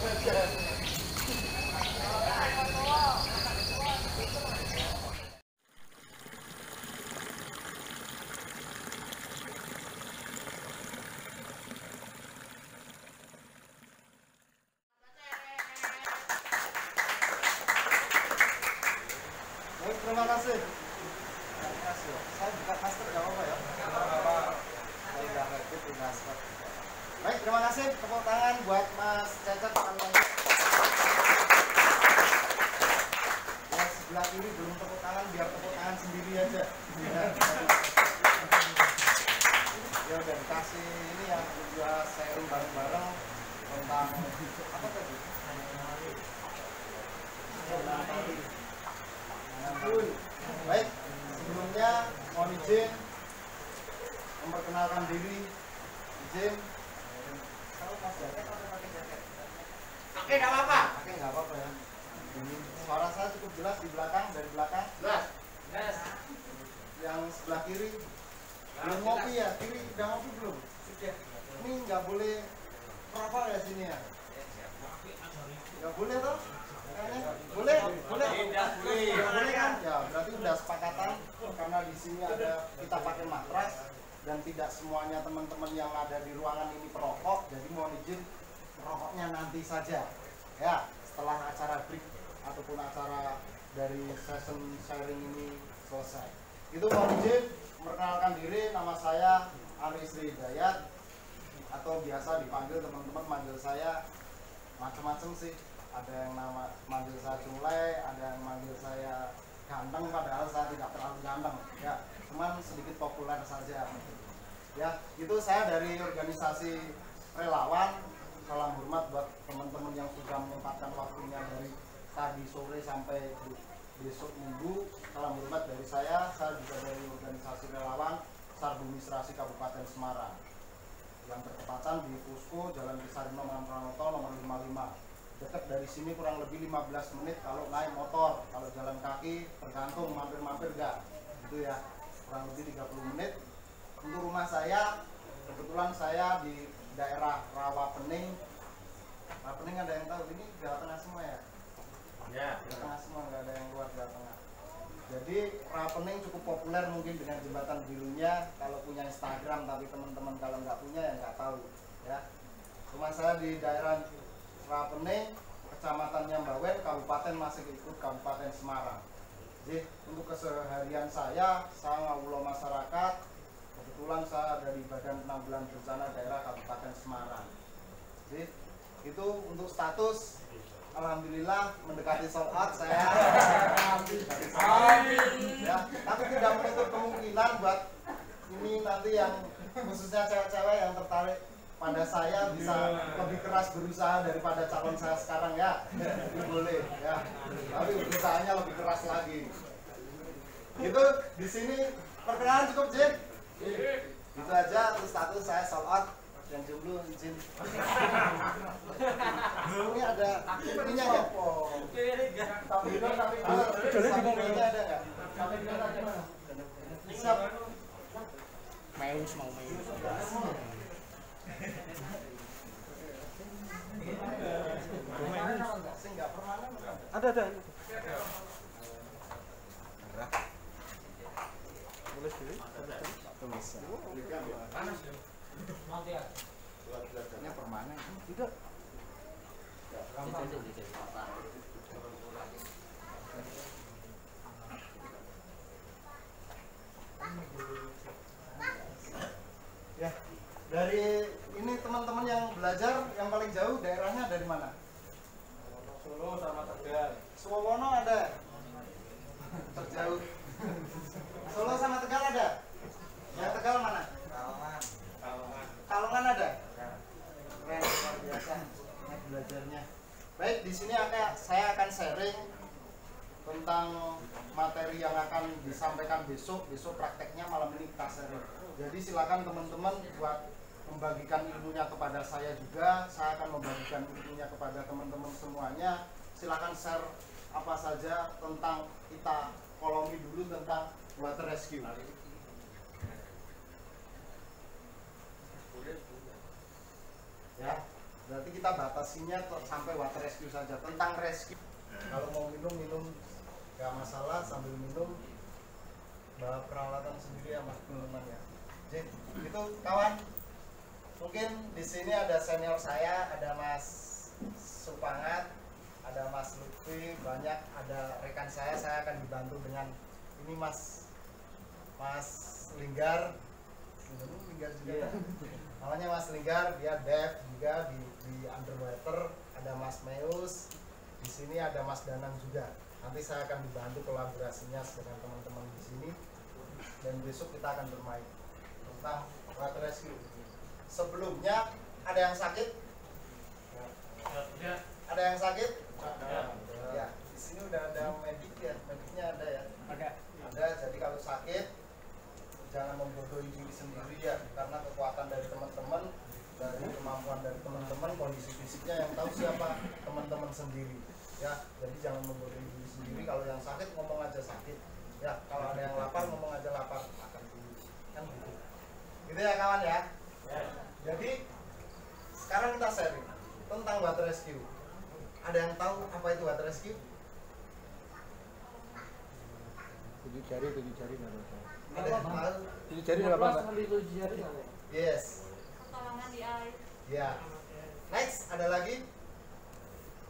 Baik, terima kasih. Terima kasih. Saya buka masker nggak apa-apa ya? Saya udah rapid, udah swab. Baik, terima kasih. Tepuk tangan buat Mas Cecep. Yang sebelah kiri belum tepuk tangan, biar tepuk tangan sendiri aja. Ya udah dikasih ini yang juga sharing bareng-bareng tentang apa tadi? Baik, sebelumnya mohon izin memperkenalkan diri. Izin. Kalau pas jaket atau pakai jaket? Pakai nggak apa-apa. Pakai nggak apa-apa ya. Ini suara saya cukup jelas di belakang, dari belakang. Jelas. Jelas. Yang sebelah kiri belum ngopi ya? Kiri udah ngopi belum? Sudah. Ini nggak boleh merokok ya sini ya? Nggak boleh toh? Boleh? Boleh? Tidak boleh. Nggak boleh kan? Ya berarti udah sepakatan karena di sini ada kita pakai matras dan tidak semuanya teman-teman yang ada di ruangan ini perokok, jadi mohon izin merokoknya nanti saja ya setelah acara break ataupun acara dari session sharing ini selesai. Itu mohon izin memperkenalkan diri, nama saya Aris Hidayat atau biasa dipanggil teman-teman manggil saya macam-macam sih. Ada yang nama manggil saya Culai, ada yang manggil saya ganteng, padahal saya tidak terlalu ganteng ya, cuman sedikit populer saja ya. Itu saya dari organisasi relawan. Salam hormat buat teman-teman yang sudah menyempatkan waktunya dari tadi sore sampai besok minggu. Salam hormat dari saya juga dari organisasi relawan SAR Bumi Serasi Kabupaten Semarang yang bertepatan di Pusko Jalan Kisarino Mangan Pranoto nomor 55. Dekat dari sini kurang lebih 15 menit kalau naik motor, kalau jalan kaki tergantung mampir-mampir enggak gitu ya, kurang lebih 30 menit. Untuk rumah saya kebetulan saya di daerah Rawapening. Rawapening ada yang tahu? Ini Jawa Tengah semua ya? Ya. Jawa Tengah semua, nggak ada yang luar Jawa Tengah. Jadi Rawapening cukup populer mungkin dengan jembatan birunya kalau punya Instagram, tapi teman-teman kalau nggak punya ya nggak tahu ya. Rumah saya di daerah Rawapening, kecamatannya Bawen, kabupaten masih ikut Kabupaten Semarang. Jadi untuk keseharian saya ngawulo masyarakat. Kebetulan saya dari Badan Penanggulangan Bencana Daerah Kabupaten Semarang. Jadi itu untuk status. Alhamdulillah mendekati sold out saya. Ya, tapi tidak menutup kemungkinan buat ini nanti yang khususnya cewek-cewek yang tertarik pada saya bisa lebih keras berusaha daripada calon saya sekarang ya. Itu boleh ya. Tapi usahanya lebih keras lagi. Gitu di sini perkenalan cukup, Jin. Itu aja untuk status saya sold out. Yang jomblo izin. Ini ada ininya ya? Tapi ada nggak? Siap. Meus mau meus. Ada. Boleh sih. Bisa. Panas ya. Nanti ya. Belajarnya permanen. Tidak. Ya, dari ini teman-teman yang belajar yang paling jauh daerahnya dari mana? Solo sama Tegal. Suwono ada. Terjauh. Solo sama Tegal ada. Yang Tegal mana? Kalongan ada. Keren, luar biasa. Ini belajarnya. Baik, di sini saya akan sharing tentang materi yang akan disampaikan besok. Besok prakteknya malam ini kita sharing. Jadi silakan teman-teman buat membagikan ilmunya kepada saya juga. Saya akan membagikan ilmunya kepada teman-teman semuanya. Silakan share apa saja tentang kita kolomi dulu tentang water rescue. Ya, berarti kita kita batasinya sampai water rescue saja. Tentang rescue, kalau mau minum nggak masalah, sambil minum bawa peralatan sendiri ya mas teman ya. Jadi itu kawan, mungkin di sini ada senior saya, ada Mas Supangat, ada Mas Lutfi, banyak ada rekan saya akan dibantu dengan ini Mas Linggar juga. Namanya Mas Linggar, dia dev juga di underwater. Ada Mas Meus, di sini ada Mas Danang juga. Nanti saya akan dibantu kolaborasinya dengan teman-teman di sini. Dan besok kita akan bermain tentang water rescue. Sebelumnya ada yang sakit? Ya. Ada yang sakit? Ya. Ya. Di sini udah ada medik ya, mediknya ada ya. Ada. Ada. Jadi kalau sakit jangan membodohi diri sendiri ya, karena kekuatan dari teman-teman, dari kemampuan dari teman-teman, kondisi fisiknya yang tahu siapa teman-teman sendiri ya. Jadi jangan membodohi diri sendiri. Kalau yang sakit ngomong aja sakit ya, kalau ada yang lapar ngomong aja lapar, makan dulu kan gitu ya kawan ya. Jadi sekarang kita sharing tentang water rescue. Ada yang tahu apa itu water rescue? 7 jari nggak ada. Ada yang tahu? 7 jari nggak apa-apa. Yes. Pertolongan di air. Ya. Next, ada lagi?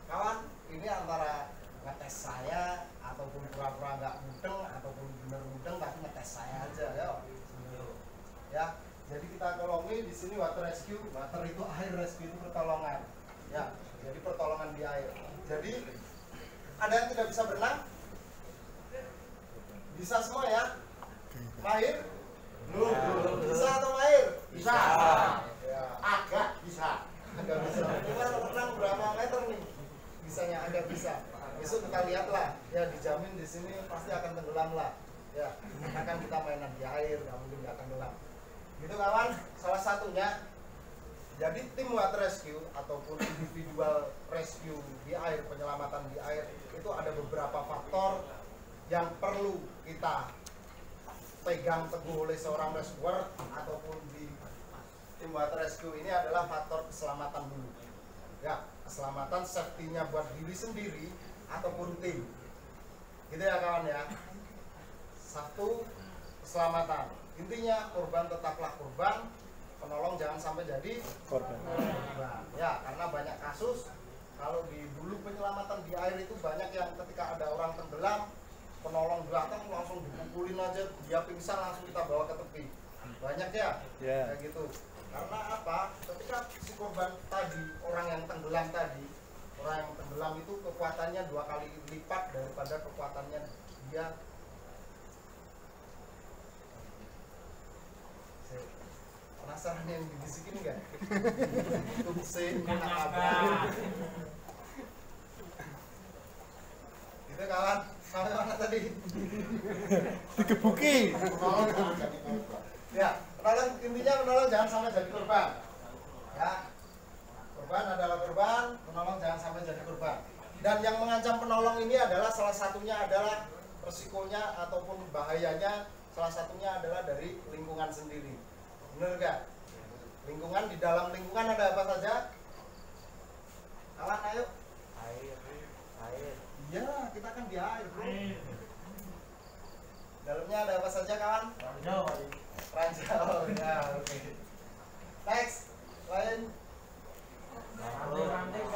Kawan, ini antara ngetes saya ataupun pura-pura nggak mudeng ataupun bener mudeng tapi ngetes saya aja ya. Ya. Jadi kita tolongi di sini water rescue. Water itu air, rescue itu pertolongan. Ya. Jadi pertolongan di air. Jadi ada yang tidak bisa berenang? Bisa semua ya? Mahir? Belum. Bisa atau mahir? Bisa. Ya. Agak bisa. Agak bisa. Kita renang berapa meter nih? Bisanya agak bisa. Besok kita lihatlah. Ya dijamin di sini pasti akan tenggelam lah. Ya, akan kita mainan di air, nggak mungkin nggak tenggelam. Gitu kawan. Salah satunya. Jadi tim water rescue ataupun individual rescue di air, penyelamatan di air itu ada beberapa faktor yang perlu kita pegang teguh oleh seorang rescuer ataupun di tim water rescue ini adalah faktor keselamatan dulu. Ya, keselamatan safety-nya buat diri sendiri ataupun tim. Gitu ya kawan ya. Satu, keselamatan. Intinya korban tetaplah korban, penolong jangan sampai jadi Korban. Ya, karena banyak kasus kalau di dulu penyelamatan di air itu banyak yang ketika ada orang tenggelam, penolong datang langsung dipukulin aja, dia pingsan langsung kita bawa ke tepi. Banyak ya, kayak gitu. Karena apa? Ketika si korban tadi, orang yang tenggelam itu kekuatannya 2 kali lipat daripada kekuatannya dia. Penasaran yang dibisikin nggak? Tuksin, apa? Gitu kawan. Sampai mana tadi? Digebuki. Ya, intinya penolong jangan sampai jadi korban. Ya, korban adalah korban, penolong jangan sampai jadi korban. Dan yang mengancam penolong ini adalah salah satunya adalah resikonya ataupun bahayanya, salah satunya adalah dari lingkungan sendiri. Benar gak? Lingkungan, di dalam lingkungan ada apa saja? Kawan, ayo. Air. Iya, kita kan di air, bro. Dalamnya ada apa saja, kawan? Ranjau. Ya, oke. Next, lain. Batu, ranting.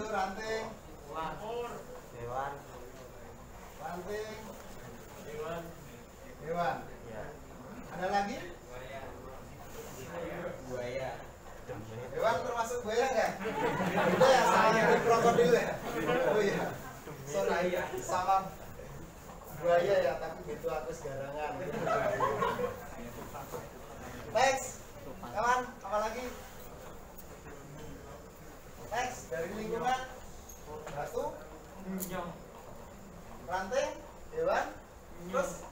Ranting. Hewan. Ada lagi? Buaya. Hewan termasuk buaya nggak? Beda ya, sama krokodil ya? Oh iya. Sorry, sama buaya ya, tapi gitu aku segarangan. Next, kawan, apa lagi? Next, dari lingkungan. Batu, ranting, hewan, terus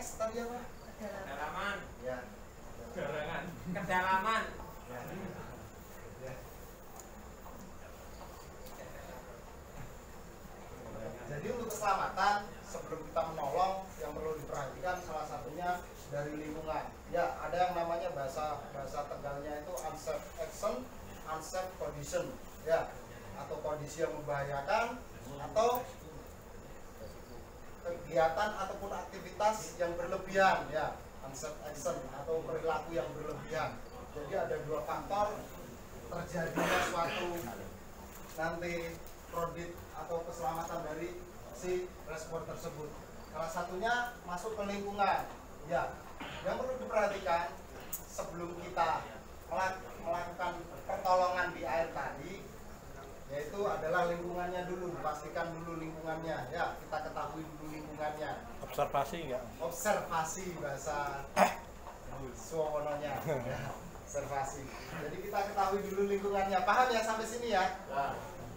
X tadi apa? Kedalaman. Ya. Garangan. Kedalaman. Ya. Jadi untuk keselamatan sebelum kita menolong yang perlu diperhatikan salah satunya dari lingkungan. Ya, ada yang namanya bahasa Tegalnya itu unsafe action, unsafe condition, ya, atau kondisi yang membahayakan atau kegiatan ataupun aktivitas yang berlebihan, ya, unsafe action atau perilaku yang berlebihan. Jadi ada dua faktor terjadinya suatu nanti kredit atau keselamatan dari si respon tersebut. Salah satunya masuk ke lingkungan. Ya, yang perlu diperhatikan sebelum kita melakukan pertolongan di air tadi, yaitu adalah lingkungannya dulu, dipastikan dulu lingkungannya. Ya, kita ketahui dulu lingkungannya. Observasi enggak? Observasi bahasa Suwononya. Ya, observasi. Jadi kita ketahui dulu lingkungannya. Paham ya sampai sini ya?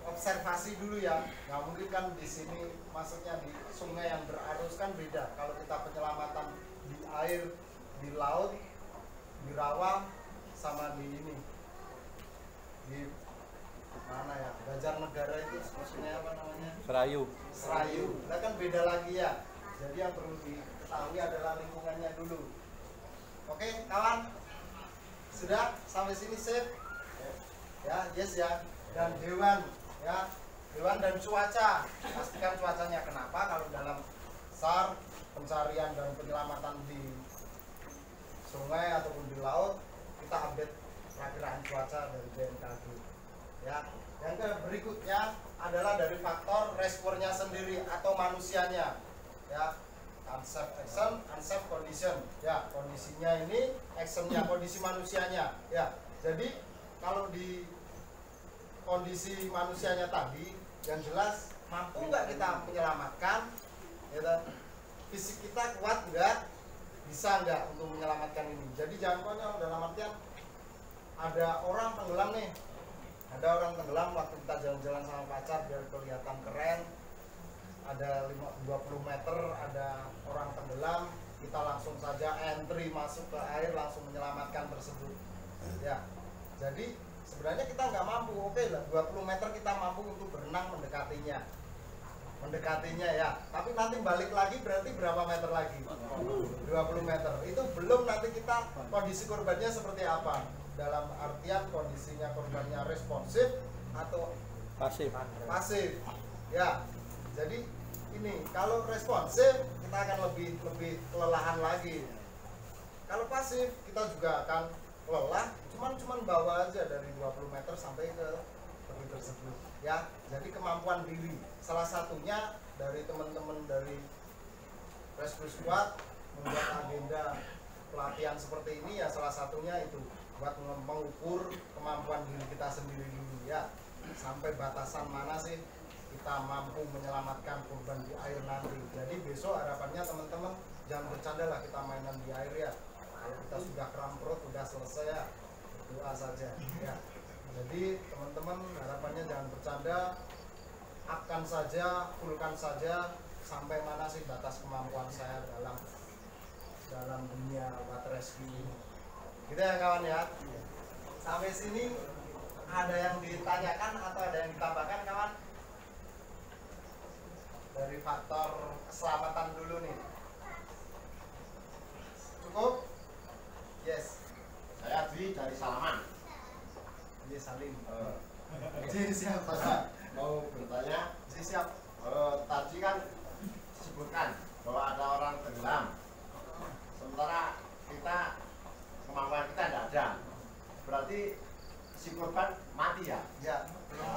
Observasi dulu ya. Nggak mungkin kan di sini maksudnya di sungai yang berarus kan beda. Kalau kita penyelamatan di air, di laut, di rawa, sama di ini, di mana ya, Banjarnegara itu maksudnya apa namanya? Serayu. Serayu. Nah kan beda lagi ya. Jadi yang perlu diketahui adalah lingkungannya dulu. Oke kawan, sudah sampai sini sip? Ya, yes ya. Dan hewan, ya, hewan dan cuaca. Pastikan cuacanya. Kenapa? Kalau dalam SAR pencarian dan penyelamatan di sungai ataupun di laut, kita update perakiraan cuaca dari BMKG. Ya, yang berikutnya adalah dari faktor reservoirnya sendiri atau manusianya. Ya, unsafe action, unsafe condition. Ya, kondisinya ini, actionnya kondisi manusianya. Ya, jadi kalau di kondisi manusianya tadi, yang jelas mampu nggak kita menyelamatkan, gitu. Fisik kita kuat nggak, bisa nggak untuk menyelamatkan ini. Jadi jangan konyol dalam artian ada orang tenggelam nih, ada orang tenggelam waktu kita jalan-jalan sama pacar biar kelihatan keren, ada 20 meter ada orang tenggelam, kita langsung saja entry masuk ke air langsung menyelamatkan tersebut. Ya, jadi sebenarnya kita nggak mampu, oke lah 20 meter kita mampu untuk berenang mendekatinya ya, tapi nanti balik lagi berarti berapa meter lagi? 20 meter. Itu belum nanti kita kondisi korbannya seperti apa, dalam artian kondisinya korbannya responsif atau pasif ya. Jadi ini kalau responsif kita akan lebih kelelahan lagi, kalau pasif kita juga akan lelah, cuman bawa aja dari 20 meter sampai ke tepi tersebut ya. Jadi kemampuan diri salah satunya dari teman-teman dari Rescue Squad membuat agenda pelatihan seperti ini ya, salah satunya itu buat mengukur kemampuan diri kita sendiri dulu ya, sampai batasan mana sih kita mampu menyelamatkan korban di air nanti. Jadi besok harapannya teman-teman jangan bercanda lah kita mainan di air ya. Kalau kita sudah kram perut sudah selesai ya, doa saja ya. Jadi teman-teman harapannya jangan bercanda, akan saja, fullkan saja sampai mana sih batas kemampuan saya dalam dunia water rescue ini. Gitu ya kawan ya. Sampai sini ada yang ditanyakan atau ada yang ditambahkan kawan? Dari faktor keselamatan dulu nih. Cukup? Yes. Saya Dwi dari Salaman. Yes, Salim. Siap, Mau bertanya, siap. tadi kan disebutkan bahwa ada orang tenggelam, sementara kita kemampuan kita tidak ada, berarti si korban mati ya? Ya, belum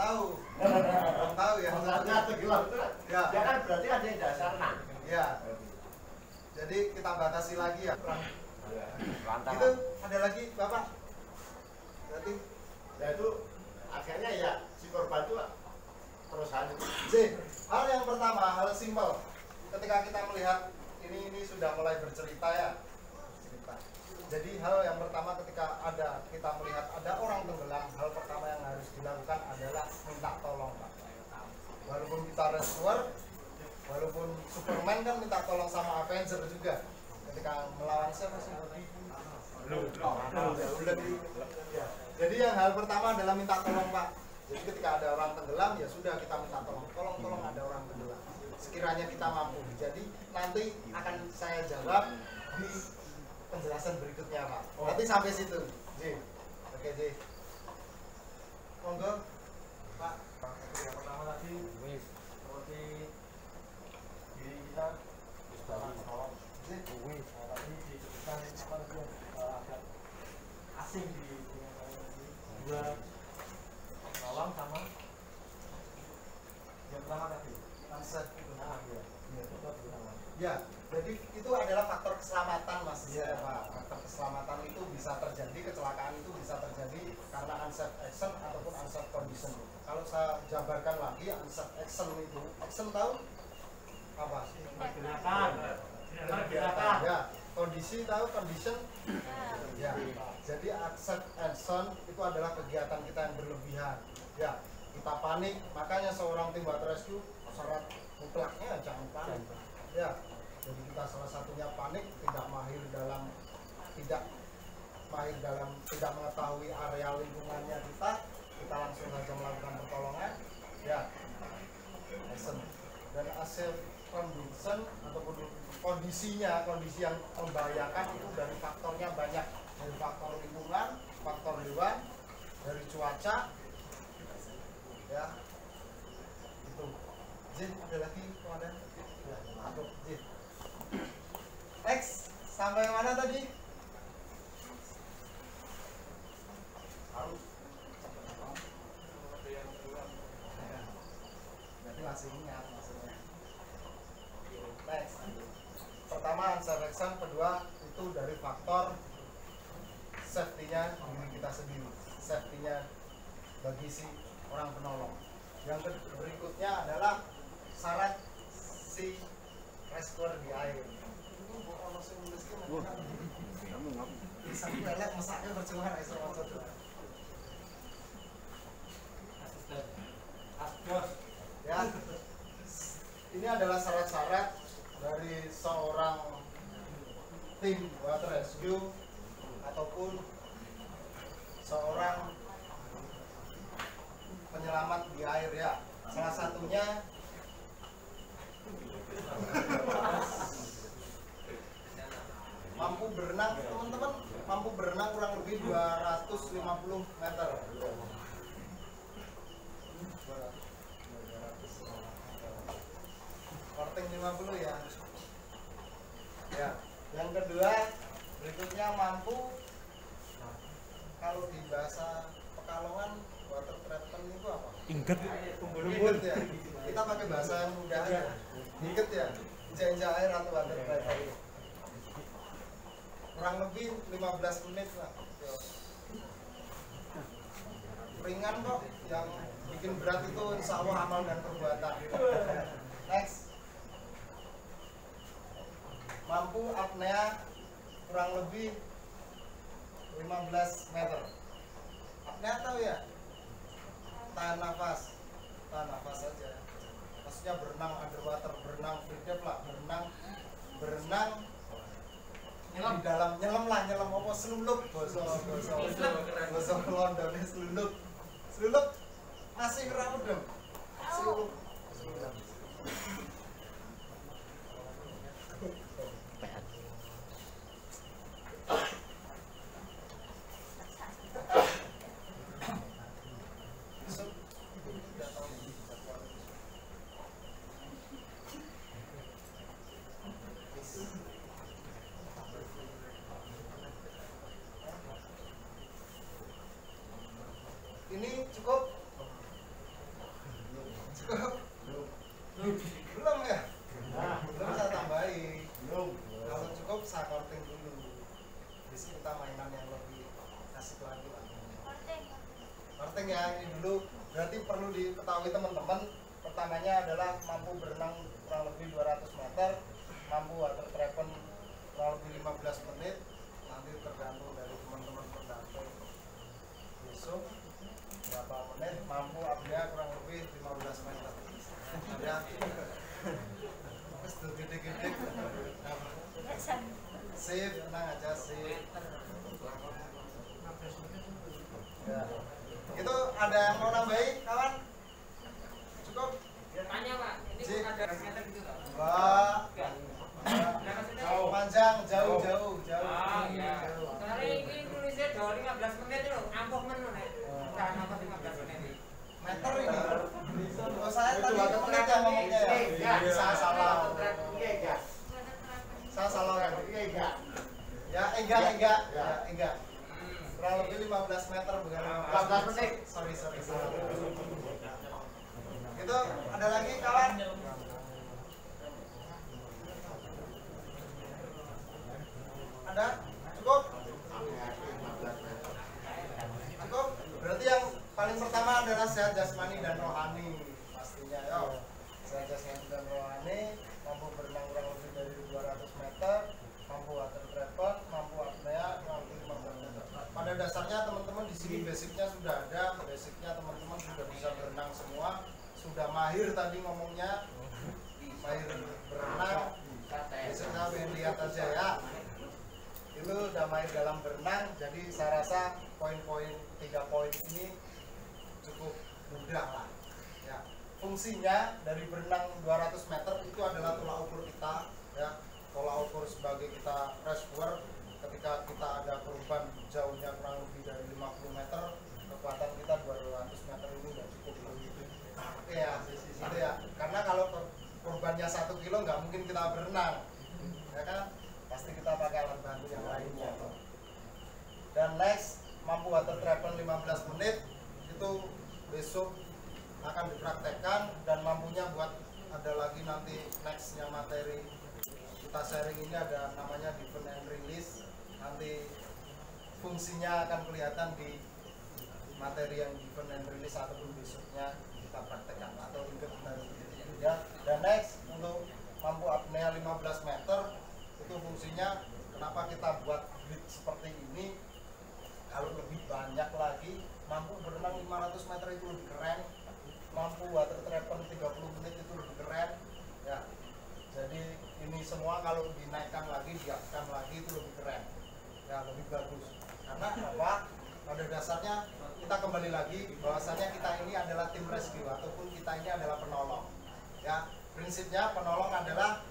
tahu ya. Maksudnya tenggelam itu Ya. dia kan berarti ada yang dasar renang. Ya. Jadi kita batasi lagi ya. Lantaran. Itu ada lagi Bapak. Berarti Ya itu akhirnya ya si korban itu terus hancur. hal yang pertama, hal simpel. Ketika kita melihat ini sudah mulai bercerita ya. Jadi hal yang pertama ketika kita melihat ada orang tenggelam, hal pertama yang harus dilakukan adalah minta tolong, Pak. Walaupun kita rescuer, walaupun Superman kan minta tolong sama Avenger juga. ketika melawan siapa sih? Ya. Jadi yang hal pertama adalah minta tolong Pak. Jadi ketika ada orang tenggelam ya sudah kita minta tolong. Tolong ada orang tenggelam. Sekiranya kita mampu. Jadi nanti akan saya jawab di penjelasan berikutnya Pak. Nanti sampai situ. J. Oke J. Monggo Pak. Yang pertama tadi seperti diri kita bisa menolong. Tadi disebutkan apa tadi agak asing di dua menolong sama yang pertama tadi konsep kegunaan Ya, jadi itu adalah faktor keselamatan Mas. Iya. Pak. Faktor keselamatan itu bisa terjadi, kecelakaan itu bisa terjadi karena unsafe action ataupun unsafe condition. Kalau saya jabarkan lagi, unsafe action itu, action tahu apa? pergerakan Ya, kondisi tahu condition? Ya. Ya. Jadi unsafe action itu adalah kegiatan kita yang berlebihan. Ya, kita panik, makanya seorang tim water rescue syarat mutlaknya jangan panik. Ya, jadi kita salah satunya panik, tidak mengetahui area lingkungannya kita langsung saja melakukan pertolongan. Ya, action dan hasil condition ataupun kondisi yang membahayakan itu dari faktornya banyak, dari faktor lingkungan, faktor hewan, dari cuaca, ya, itu. Jin, ada lagi komandan? Aduh, Jin. Next, sampai mana tadi? Harus. Berarti masih ingat maksudnya. Next. Pertama unsafe action, kedua itu dari faktor safety-nya diri kita sendiri, safety-nya bagi si orang penolong. Yang berikutnya adalah syarat si rescuer di air. Itu bukan langsung nuliskan. Bisa elek mesaknya percuma iso maksud. Ya. Ini adalah syarat-syarat dari seorang tim water rescue ataupun seorang penyelamat di air ya. Salah satunya mampu berenang, teman-teman mampu berenang kurang lebih 250 meter. Korting 50 ya. Ya. Yang kedua berikutnya mampu, kalau di bahasa Pekalongan water treatment itu apa? Ingat. Inget ya. Kita pakai bahasa yang mudah aja. Inget ya. Injak air atau water treatment. Kurang lebih 15 menit lah. Ringan kok. Yang bikin berat itu insya Allah amal dan perbuatan. Next. Mampu apnea kurang lebih 15 meter. Apnea tahu ya? Tahan nafas saja. Maksudnya berenang underwater, berenang free dive lah, berenang nyelam di dalam, nyelam apa selulup, bosok Londonnya selulup masih kerawat dong, selulup. Ini cukup? Belum ya? Belum saya tambahin. Kalau cukup saya korting dulu. Terus kita mainan yang lebih asik lagi lah. Korting ya, ini dulu. Berarti perlu diketahui teman-teman. Pertamanya adalah mampu berenang kurang lebih 200 meter, mampu water treatment kurang lebih 15 menit. Nanti tergantung dari teman-teman pendamping. Besok berapa menit, mampu apnea kurang lebih 15 meter. Ya. Terus gede-gede. Wah, jauh panjang, jauh. Ah, iya. Soalnya ini tulisnya 15 menit loh, ampuh menu nih. Bukan ampuh 15 menit. Meter ini. Oh, saya tadi menit yang ngomongnya ya. Saya salah. Saya salah kan? Ya, enggak. Kurang lebih 15 meter bukan 15 menit. Sorry. Itu ada lagi kawan? Ada? Cukup? Cukup? Berarti yang paling pertama adalah sehat jasmani dan rohani pastinya ya. Sehat jasmani dan rohani, mampu berenang kurang lebih dari 200 meter, mampu water travel, mampu apnea, mampu 15 meter. Pada dasarnya teman-teman di sini basicnya sudah ada, basicnya teman-teman sudah bisa berenang semua, sudah mahir tadi ngomongnya, mahir berenang. Biasanya pengen lihat aja ya. Itu udah main dalam berenang, jadi saya rasa poin-poin 3 poin ini cukup mudah lah ya. Fungsinya dari berenang 200 meter itu adalah tolak ukur kita ya, tolak ukur sebagai kita reservoir ketika kita ada korban jauhnya kurang lebih dari 50 meter, kekuatan kita 200 meter ini udah cukup ya, gitu ya. Karena kalau korbannya 1 kilo nggak mungkin kita berenang ya kan, pasti kita pakai alat bantu yang lainnya. Dan next, mampu water travel 15 menit itu besok akan dipraktekkan, dan mampunya buat ada lagi nanti nextnya materi kita sharing ini ada namanya defend and release. Nanti fungsinya akan kelihatan di materi yang defend and release ataupun besoknya kita praktekkan atau ikut dari ya. Dan next untuk mampu apnea 15 meter itu fungsinya kenapa kita buat grid seperti ini. Kalau lebih banyak lagi mampu berenang 500 meter itu lebih keren, mampu water travel 30 menit itu lebih keren ya. Jadi ini semua kalau dinaikkan lagi, diapkan lagi itu lebih keren ya, lebih bagus. Karena apa? Pada dasarnya kita kembali lagi bahwasanya kita ini adalah tim rescue ataupun kita ini adalah penolong ya. Prinsipnya penolong adalah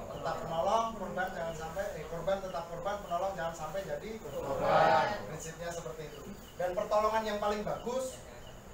tetap penolong, korban jangan sampai korban tetap korban, penolong jangan sampai jadi korban. Prinsipnya seperti itu. Dan pertolongan yang paling bagus,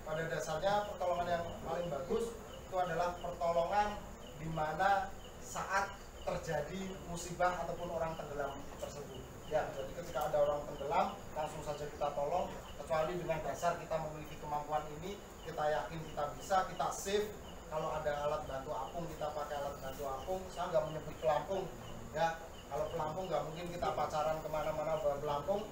pada dasarnya pertolongan yang paling bagus itu adalah pertolongan di mana saat terjadi musibah ataupun orang tenggelam tersebut. Ya, jadi ketika ada orang tenggelam langsung saja kita tolong, kecuali dengan dasar kita memiliki kemampuan ini, kita yakin kita bisa, kita safe. Kalau ada alat bantu apung kita pakai alat bantu apung. Saya nggak menyebut pelampung ya, kalau pelampung nggak mungkin kita pacaran kemana-mana bawa pelampung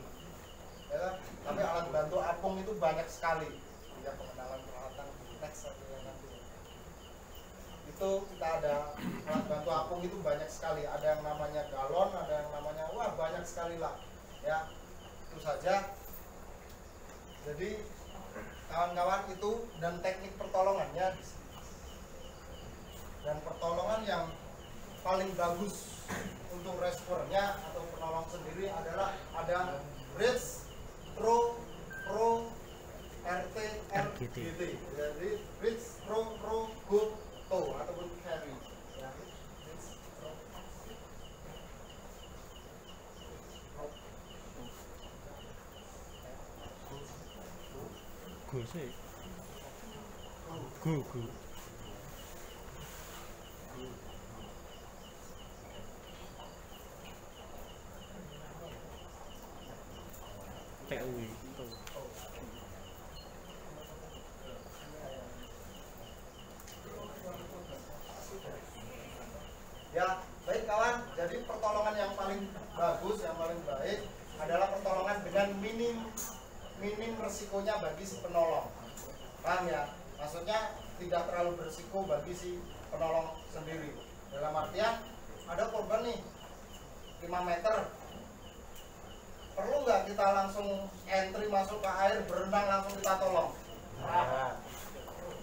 ya, tapi alat bantu apung itu banyak sekali ya. Pengenalan peralatan next saja ya nanti. Itu kita ada alat bantu apung itu banyak sekali, ada yang namanya galon, ada yang namanya wah banyak sekali lah ya. Itu saja. Jadi kawan-kawan itu, dan teknik pertolongannya di sini. Dan pertolongan yang paling bagus untuk responnya atau penolong sendiri adalah ada bridge, pro, RT, RGT. Jadi bridge, pro, go, tow ataupun carry. Ya, bridge, pro. Go sih. Go. Take away. Ya, baik kawan. Jadi pertolongan yang paling bagus, yang paling baik adalah pertolongan dengan minim resikonya bagi si penolong. Paham ya? Maksudnya tidak terlalu berisiko bagi si penolong sendiri. Dalam artian ada korban nih 5 meter. Perlu nggak kita langsung entry masuk ke air, berenang langsung kita tolong?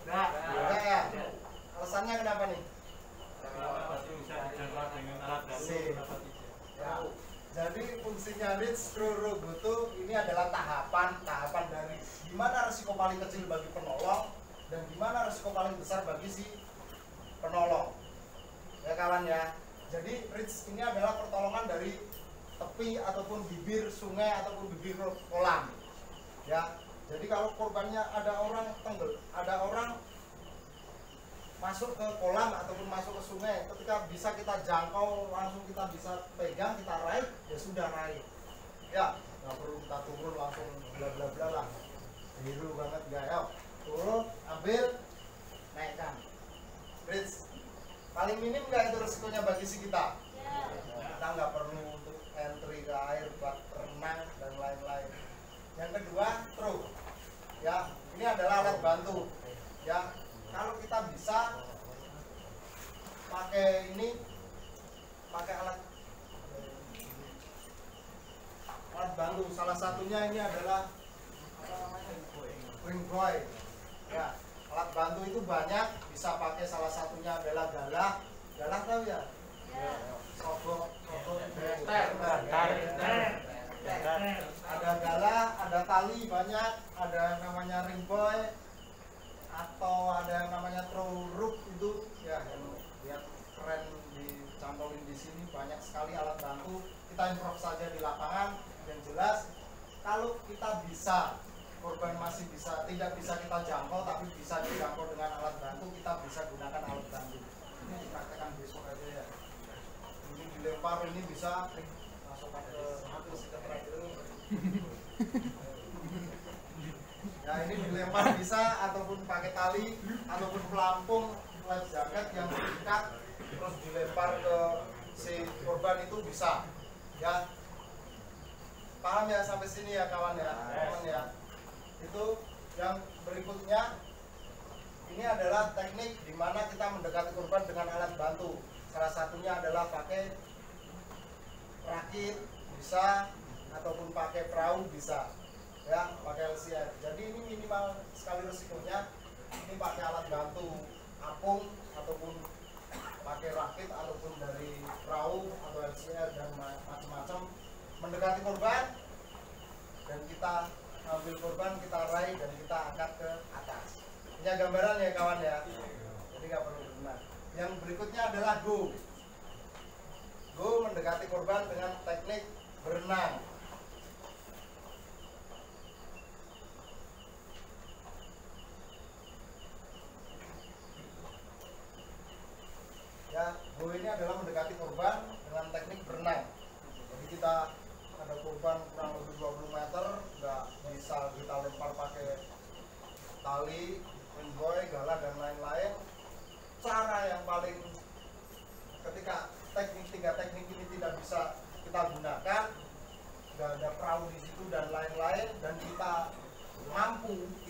Enggak ya? Alasannya kenapa nih? Ya. Jadi fungsinya lead screw roboto ini adalah tahapan dari gimana resiko paling kecil bagi penolong dan gimana resiko paling besar bagi si penolong. kawan ya. Jadi bridge ini adalah pertolongan dari tepi ataupun bibir sungai ataupun bibir kolam ya. Jadi kalau korbannya ada orang masuk ke kolam ataupun masuk ke sungai, ketika bisa kita jangkau langsung kita bisa pegang, kita raih, ya sudah raih ya, nggak perlu kita turun langsung bla bla bla lah, biru banget ya. Yuk turun, ambil, naikkan bridge. Paling minim nggak itu resikonya bagi si kita? Kita nggak perlu untuk entry ke air buat renang dan lain-lain. Yang kedua, truk ya, ini adalah alat bantu ya. Kalau kita bisa pakai alat bantu, salah satunya ini adalah apa namanya, ring buoy ya. Alat bantu itu banyak, bisa pakai, salah satunya adalah galah tahu ya? Sogok, ada galah, ada tali banyak, ada namanya ring buoy atau ada yang namanya throw rope itu ya, yang lihat keren dicantolin di sini. Banyak sekali alat bantu, kita improve saja di lapangan. Yang jelas kalau kita bisa, korban masih bisa, tidak bisa kita jangkau tapi bisa dijangkau dengan alat bantu, kita bisa gunakan alat bantu. Ini dipraktekkan besok aja ya. Ini dilempar, ini bisa masukkan ke hati seketerai itu. Ya ini dilempar bisa, ataupun pakai tali, ataupun pelampung life jacket yang diikat terus dilempar ke si korban itu bisa ya. Paham ya sampai sini ya kawan ya? Kawan ya. Itu yang berikutnya, ini adalah teknik di mana kita mendekati korban dengan alat bantu. Salah satunya adalah pakai rakit bisa, ataupun pakai perahu bisa ya, pakai LCR. Jadi ini minimal sekali resikonya. Ini pakai alat bantu apung ataupun pakai rakit ataupun dari perahu atau LCR dan macam-macam, mendekati korban dan kita ambil korban, kita raih dan kita angkat ke atas. Ini gambaran ya kawan ya, jadi nggak perlu berenang. Yang berikutnya adalah go mendekati korban dengan teknik berenang. Ya, go ini adalah mendekati korban dengan teknik berenang. Jadi kita ada korban kurang lebih 20 meter, nggak bisa kita lempar pakai tali, ring buoy, galah dan lain-lain. Cara yang paling, ketika tiga teknik ini tidak bisa kita gunakan, nggak ada perahu di situ dan lain-lain, dan kita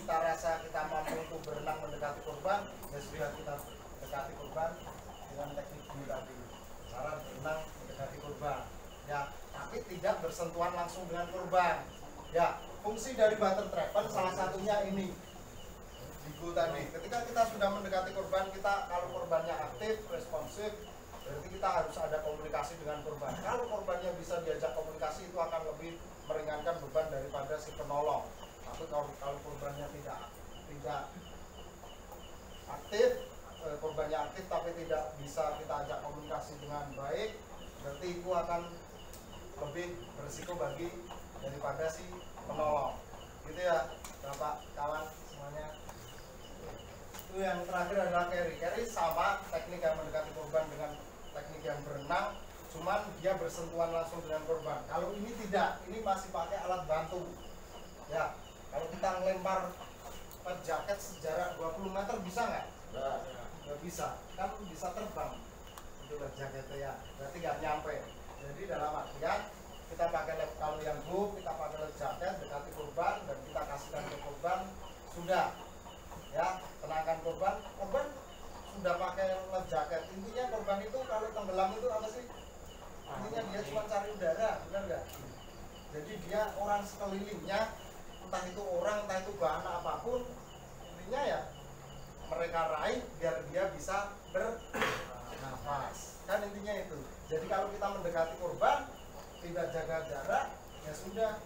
rasa kita mampu untuk berenang mendekati korban, ya sudah kita dekati korban dengan teknik ini tadi, cara berenang mendekati korban ya, tapi tidak bersentuhan langsung dengan korban ya. Fungsi dari butter trapen salah satunya ini di go tadi. Ketika kita sudah mendekati korban, kita kalau korbannya aktif, responsif, berarti kita harus ada komunikasi dengan korban. Kalau korbannya bisa diajak komunikasi, itu akan lebih meringankan beban daripada si penolong. Tapi kalau korbannya tidak aktif, korbannya aktif tapi tidak bisa kita ajak komunikasi dengan baik, berarti itu akan lebih berisiko bagi daripada si penolong. Gitu ya Bapak, kawan semuanya. Itu yang terakhir adalah carry. Carry sama teknik yang mendekati korban dengan teknik yang berenang, cuman dia bersentuhan langsung dengan korban. Kalau ini tidak, ini masih pakai alat bantu ya. Kalau kita ngelempar jaket sejarak 20 meter bisa nggak? Nggak bisa, kan bisa terbang itu jaketnya ya, berarti nggak nyampe. Jadi dalam artian kita pakai kalau yang go, kita pakai jaket dekati korban dan kita kasihkan ke korban, sudah ya, tenangkan korban sudah pakai jaket. Intinya korban itu kalau tenggelam itu apa sih? Intinya dia cuma cari udara, benar nggak? Jadi dia orang sekelilingnya, entah itu orang, entah itu bahan apapun, intinya ya mereka raih biar dia bisa bernafas, kan intinya itu. Jadi kalau kita mendekati korban tidak jaga jarak, ya sudah,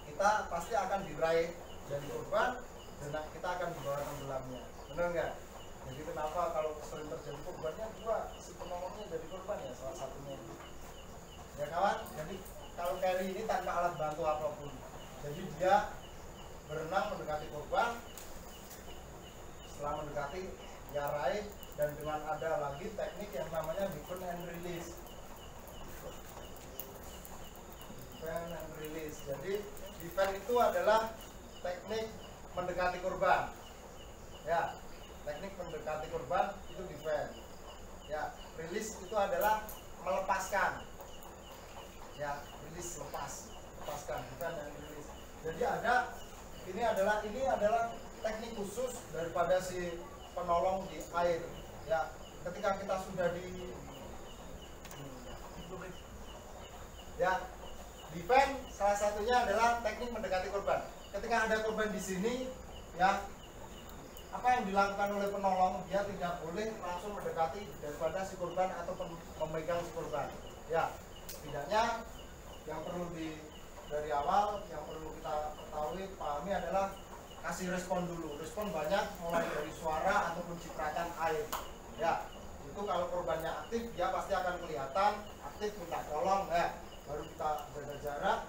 kita pasti akan diraih dari korban dan kita akan dibawa tenggelamnya, benar nggak? Jadi kenapa kalau sering terjadi korbannya 2 membantu apapun. Jadi dia berenang mendekati korban, setelah mendekati dia raih, dan dengan ada lagi teknik yang namanya defend and release. Defend and release. Jadi defend itu adalah teknik mendekati korban. Ya, teknik mendekati korban itu defend. Ya, release itu adalah melepaskan. Ya, release lepaskan, defend and release. Jadi ini adalah teknik khusus daripada si penolong di air. Ya, ketika kita sudah ya, defend salah satunya adalah teknik mendekati korban. Ketika ada korban di sini, ya, apa yang dilakukan oleh penolong, dia tidak boleh langsung mendekati daripada si korban atau memegang si korban. Ya, setidaknya yang perlu dari awal yang perlu kita ketahui, pahami adalah kasih respon dulu. Respon banyak, mulai dari suara ataupun cipratan air. Ya, itu kalau korbannya aktif, dia pasti akan kelihatan aktif, minta tolong. Ya, baru kita jaga jarak.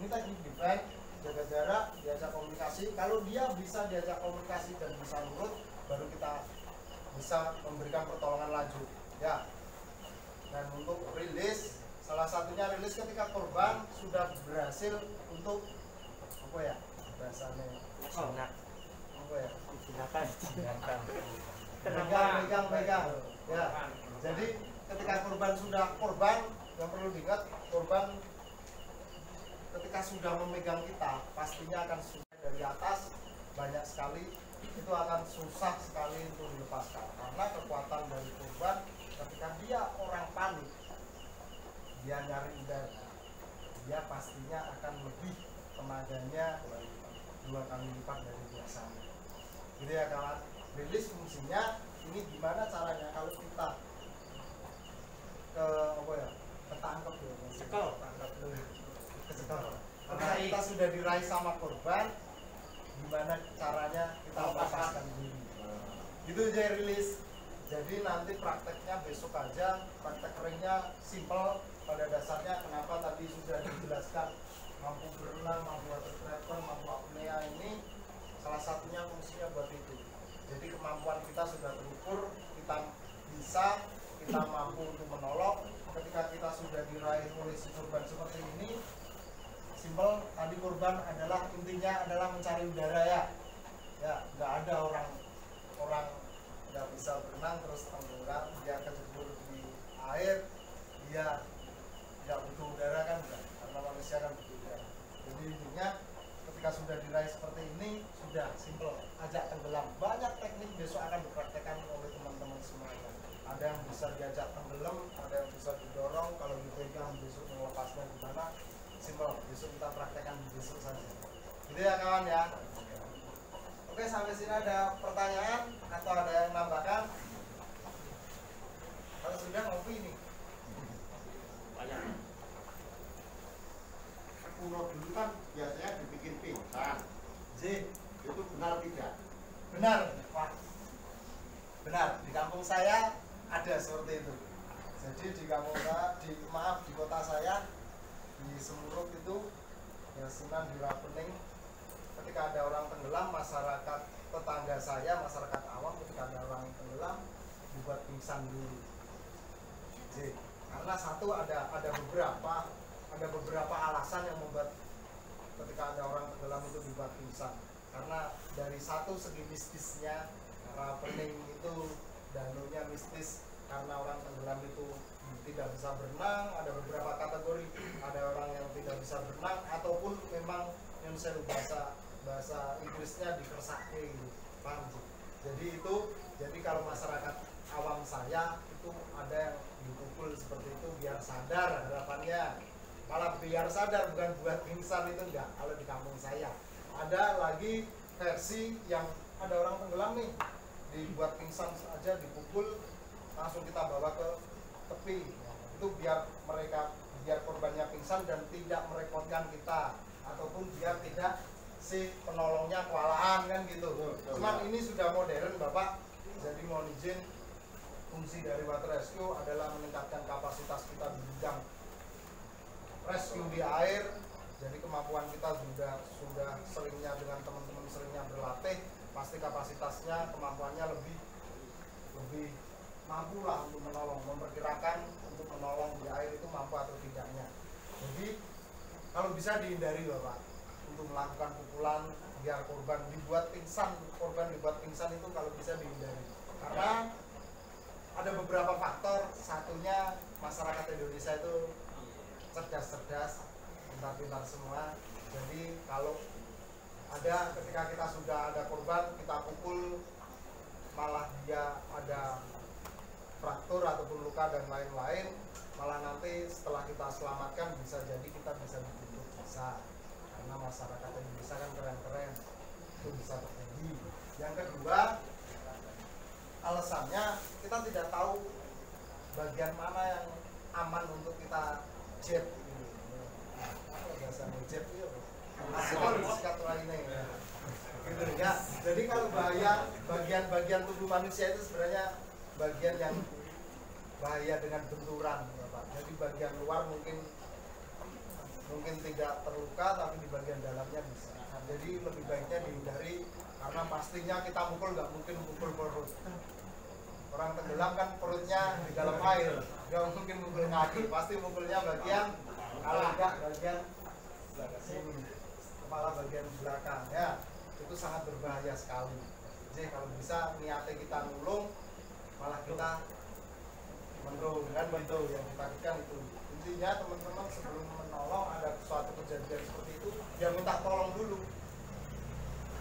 Ini teknik defend, jaga jarak, diajak komunikasi. Kalau dia bisa diajak komunikasi dan bisa nurut, baru kita bisa memberikan pertolongan lanjut. Ya, dan untuk rilis, salah satunya rilis ketika korban sudah berhasil untuk apa ya bahasanya, apa ya, pegang. Ya, jadi ketika korban yang perlu diingat, korban ketika sudah memegang kita pastinya akan susah dari atas, banyak sekali, itu akan susah sekali untuk dilepaskan karena kekuatan dari korban. Ketika dia orang panik, dia nyari udara, dia pastinya akan lebih tenaganya 2 kali lipat dari biasanya. Gitu ya kawan. Rilis fungsinya ini gimana caranya kalau kita ketangkep ya, kesekol. Karena kita sudah diraih sama korban, gimana caranya kita lepaskan diri. Gitu aja rilis. Jadi nanti prakteknya besok aja, praktek keringnya simple pada dasarnya. Kenapa tadi sudah dijelaskan mampu berenang, mampu water travel, mampu apnea, ini salah satunya fungsinya buat itu. Jadi kemampuan kita sudah terukur, kita mampu untuk menolong. Ketika kita sudah diraih oleh si korban seperti ini, simple. Tadi korban adalah intinya adalah mencari udara ya. Ya, nggak ada orang nggak bisa berenang terus tenggelam, dia kecebur di air, dia nggak butuh udara kan enggak, karena manusia kan butuh udara. Jadi intinya ketika sudah diraih seperti ini sudah simple, ajak tenggelam. Banyak teknik besok akan dipraktekkan oleh teman-teman semuanya. Ada yang bisa diajak tenggelam, ada yang bisa didorong, kalau dipegang besok melepaskan gimana, simple. Besok kita praktekkan besok saja. Gitu ya kawan ya. Oke, sampai sini ada pertanyaan atau ada yang nambahkan? Kalau sudah ngopi nih. Kuno dulu kan biasanya dibikin pingsan. Itu benar tidak? Benar, Pak. Benar, di kampung saya ada seperti itu. Jadi di kampung saya, di kota saya, di Semuruk itu, Yasinan di Rapening, ketika ada orang tenggelam, masyarakat tetangga saya, masyarakat awam, ketika ada orang tenggelam, dibuat pingsan dulu. Karena satu ada beberapa alasan yang membuat ketika ada orang tenggelam itu dibuat pingsan. Karena dari satu segi mistisnya, Rapening itu danunya mistis, karena orang tenggelam itu tidak bisa berenang. Ada beberapa kategori, ada orang yang tidak bisa berenang ataupun memang yang saya bahasa Inggrisnya dikersake gitu, paham sih? Jadi kalau masyarakat awam saya itu ada yang dipukul seperti itu biar sadar harapannya, malah biar sadar, bukan buat pingsan, itu enggak. Kalau di kampung saya ada lagi versi yang ada orang tenggelam nih, dibuat pingsan aja, dipukul, langsung kita bawa ke tepi, itu biar korbannya pingsan dan tidak merepotkan kita, ataupun biar tidak si penolongnya kewalahan kan gitu. Cuman ini sudah modern Bapak, jadi mohon izin, fungsi dari water rescue adalah meningkatkan kapasitas kita di bidang rescue di air. Jadi kemampuan kita sudah seringnya dengan teman-teman seringnya berlatih, pasti kapasitasnya, kemampuannya lebih mampu lah untuk menolong, memperkirakan untuk menolong di air itu mampu atau tidaknya. Jadi kalau bisa dihindari Bapak untuk melakukan pukulan biar korban dibuat pingsan itu kalau bisa dihindari. Karena ada beberapa faktor, satunya masyarakat Indonesia itu cerdas-cerdas, pintar-pintar semua. Jadi kalau ada ketika kita sudah ada korban, kita pukul malah dia ada fraktur ataupun luka dan lain-lain, malah nanti setelah kita selamatkan bisa jadi kita bisa dituntut bisa, karena masyarakat Indonesia kan keren-keren, itu bisa terjadi. Yang kedua, alasannya kita tidak tahu bagian mana yang aman untuk kita jet gitu. Biasanya jet itu sikat lainnya gitu ya. Jadi kalau bahaya bagian-bagian tubuh manusia itu sebenarnya bagian yang bahaya dengan benturan Bapak. Jadi bagian luar mungkin tidak terluka, tapi di bagian dalamnya bisa. Jadi lebih baiknya dihindari, karena pastinya kita mukul nggak mungkin mukul perut. Orang tenggelam kan perutnya di dalam air, nggak mungkin mukul kaki, pasti mukulnya bagian, kalau enggak bagian sini, kepala bagian belakang ya. Itu sangat berbahaya sekali. Jadi kalau bisa niatnya kita nulung, malah kita mendung kan begitu yang ditakutkan itu. Intinya teman-teman sebelum menolong ada suatu kejadian seperti itu, dia minta tolong dulu.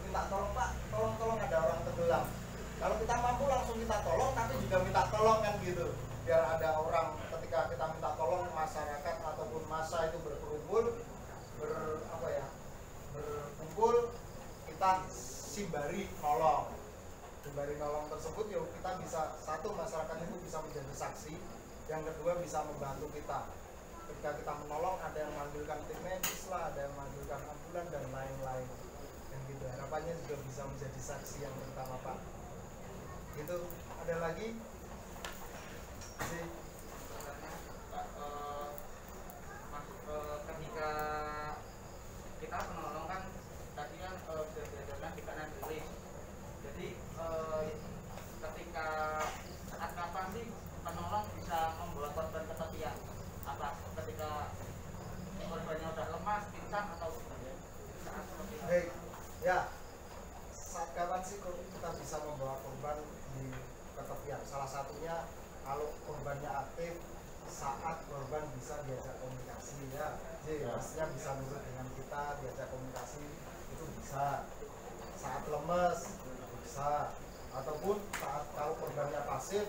Minta tolong Pak, tolong ada orang tenggelam. Kalau kita mampu langsung kita tolong, tapi juga minta tolong kan gitu. Biar ada orang ketika kita minta tolong, masyarakat ataupun massa itu berkumpul, berkumpul, kita simbari nolong. Simbari nolong tersebut ya kita bisa, satu, masyarakat itu bisa menjadi saksi, yang kedua bisa membantu kita. Ketika kita menolong, ada yang memanggilkan tim medis lah, ada yang memanggilkan ambulan dan lain-lain. Yang gitu, harapannya juga bisa menjadi saksi yang pertama Pak. Gitu, ada lagi? Masuk ke ketika kita menolong kan tadi kan sudah diajarkan di kanan kiri. Jadi ketika saat kapan sih penolong bisa membawa korban ke tepian? Apa ketika korbannya udah lemas, pingsan atau saat seperti itu? Baik, ya. Saat kapan sih kita bisa membawa korban di ketepian? Salah satunya kalau korbannya aktif, saat korban bisa diajak komunikasi ya. Jadi pastinya bisa nurut dengan kita, diajak komunikasi itu bisa. Saat lemes bisa, ataupun saat kalau korbannya pasif,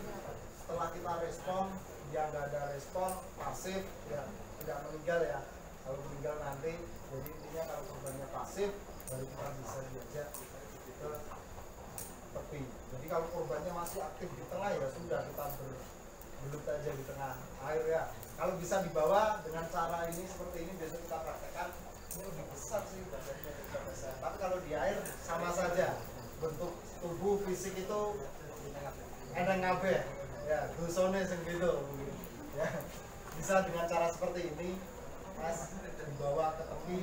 setelah kita respon dia nggak ada respon, pasif ya tidak meninggal ya. Kalau meninggal nanti, jadi intinya kalau korbannya pasif baru kita bisa diajak ke tepi. Jadi kalau korbannya masih aktif di tengah ya sudah, kita bergelut aja di tengah air ya. Kalau bisa dibawa dengan cara ini seperti ini, besok kita praktekkan. Ini lebih besar sih badannya juga besar. Tapi kalau di air sama saja, bentuk tubuh fisik itu eneng kabeh ya, dosone sing gitu ya. Bisa dengan cara seperti ini Mas, dibawa ke tepi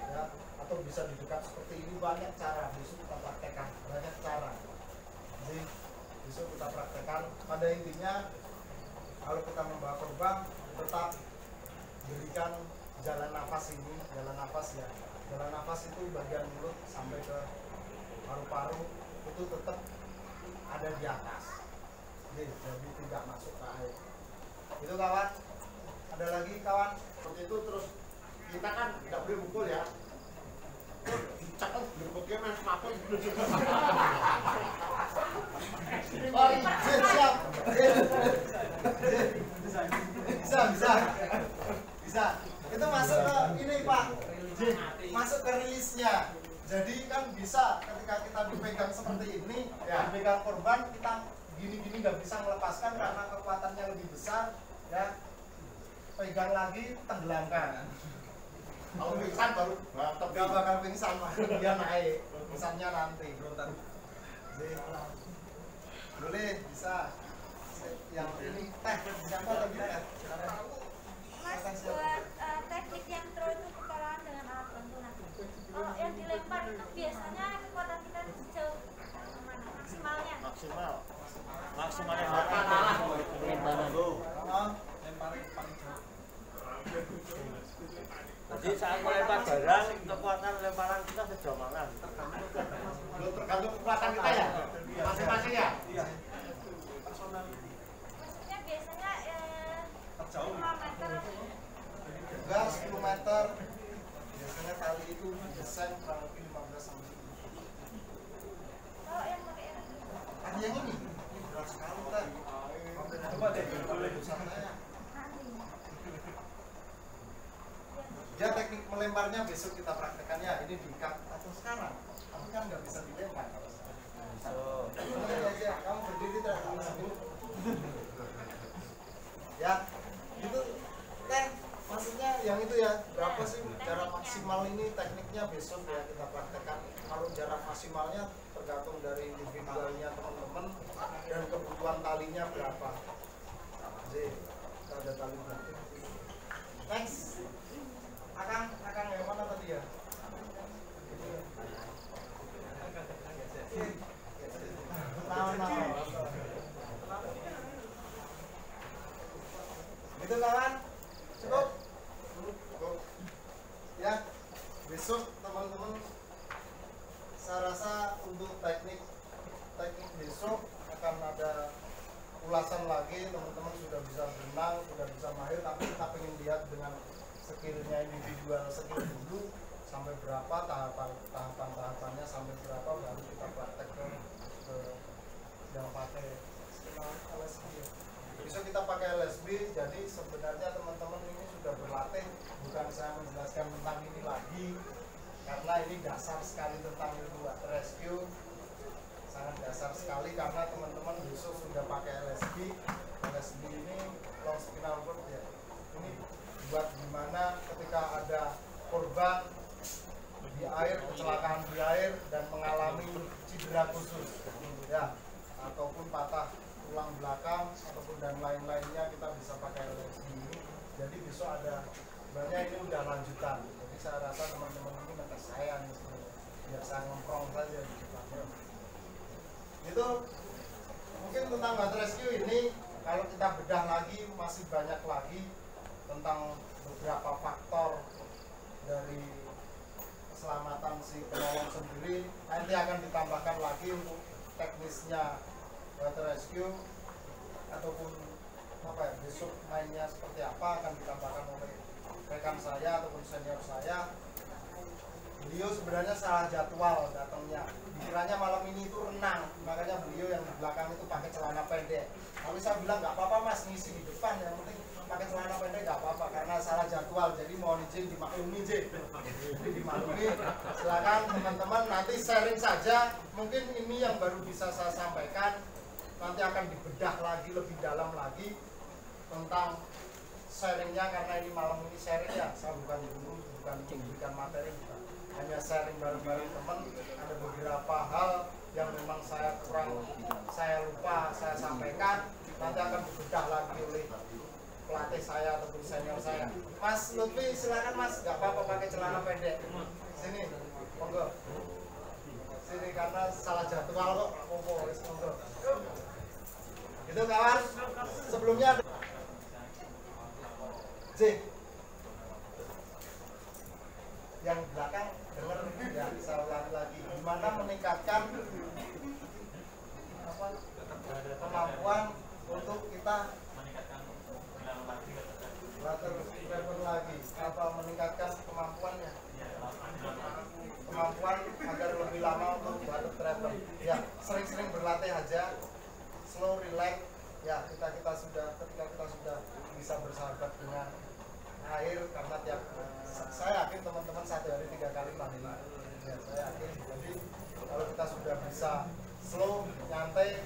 ya, atau bisa di dekat seperti ini. Banyak cara, besok kita praktekkan, banyak cara. Jadi besok kita praktekkan. Pada intinya kalau kita membawa korban, tetap berikan jalan nafas ini, jalan nafas ya. Jalan nafas itu bagian mulut sampai ke paru-paru itu tetap ada di atas. Jadi tidak masuk ke air. Itu kawan. Ada lagi kawan? Seperti itu. Terus kita kan tidak boleh mukul ya. Cakep, berpikir mas makan. Oh, siap. Bisa. Itu masuk ke ini Pak. Masuk ke rilisnya. Jadi kan bisa ketika kita dipegang seperti ini, ya, dipegang korban, kita gini-gini nggak bisa melepaskan karena kekuatannya lebih besar, ya. Pegang lagi, tenggelamkan. Kalau pingsan baru Gak bakal pingsan, dia naik. Pingsannya nanti. Boleh, bisa. Yang ini teh, siapa lagi teh? Mas, buat teknik yang throw itu pertolongan dengan alat maksimal lemparan dulu. jadi saat melempar barang kekuatan lemparan kita sejauh mana Tergantung kekuatan kita ya masing-masing ya. Maksudnya biasanya 10 meter. Enggak 10 meter. Biasanya tali itu desain kurang lebih 15 cm. Kalau yang pakai yang Ada yang ini berat sekali kan. Coba deh, saya. Ya teknik melemparnya besok kita praktekkan ya. Ini diikat atau sekarang. Tapi kan nggak bisa dilempar. Ini aja, kamu berdiri tidak ya, itu teh maksudnya yang itu ya berapa sih jarak maksimal ini tekniknya besok ya kita praktekkan. Kalau jarak maksimalnya tergantung dari individualnya teman-teman dan kebutuhan talinya berapa. Jadi ada tali berapa. Next, akang yang mana tadi ya? Itu kawan, cukup. Ya, besok teman-teman saya rasa untuk teknik besok akan ada ulasan lagi. Teman-teman sudah bisa berenang, sudah bisa mahir, tapi kita pengen lihat dengan skillnya individual skill dulu sampai berapa tahapannya sampai berapa baru kita praktek ke yang pakai LSB. Bisa kita pakai LSB, jadi sebenarnya teman-teman ini sudah berlatih, bukan saya menjelaskan tentang ini lagi karena ini dasar sekali tentang ilmu water rescue, sangat dasar sekali karena teman-teman besok sudah pakai LSB. LSB ini long spinal cord ya, ini buat gimana ketika ada korban di air, kecelakaan di air dan mengalami cedera khusus ya, ataupun patah tulang belakang ataupun dan lain-lainnya, kita bisa pakai LSD ini. Jadi besok ada sebenarnya ini udah lanjutan, jadi saya rasa teman-teman ini ngetes saya nih sebenarnya, biar saya ngomprong saja di depannya. Itu mungkin tentang water rescue ini. Kalau kita bedah lagi masih banyak lagi tentang beberapa faktor dari keselamatan si penolong sendiri. Nanti akan ditambahkan lagi untuk teknisnya water rescue ataupun apa ya, besok mainnya seperti apa akan ditambahkan oleh rekan saya ataupun senior saya. Beliau sebenarnya salah jadwal datangnya, dikiranya malam ini itu renang, makanya beliau yang di belakang itu pakai celana pendek. Tapi saya bilang nggak apa-apa mas, ngisi di depan, yang penting pakai celana pendek nggak apa-apa karena salah jadwal. Jadi mohon izin dimaklumi, jadi dimaklumi. Silakan teman-teman nanti sharing saja. Mungkin ini yang baru bisa saya sampaikan. Nanti akan dibedah lagi lebih dalam lagi tentang sharingnya karena ini malam ini sharing ya. Saya bukan guru, bukan memberikan materi, bukan. Hanya sharing bareng-bareng teman. Ada beberapa hal yang memang saya lupa saya sampaikan. Nanti akan dibedah lagi oleh pelatih saya ataupun senior saya. Mas Lutfi silakan mas, nggak apa-apa pakai celana pendek. Sini, monggo. Sini karena salah jadwal kok. Monggo, monggo. Gitu kawan. Sebelumnya ada J. Yang belakang dengar ya, saya ulangi lagi. Gimana meningkatkan kemampuan untuk kita water level lagi, apa meningkatkan kemampuannya, kemampuan agar lebih lama untuk water travel ya, sering-sering berlatih aja, slow relax ya, ketika kita sudah bisa bersahabat dengan air, karena saya yakin teman-teman 1 hari 3 kali mandi ya, saya yakin. Jadi kalau kita sudah bisa slow, nyantai,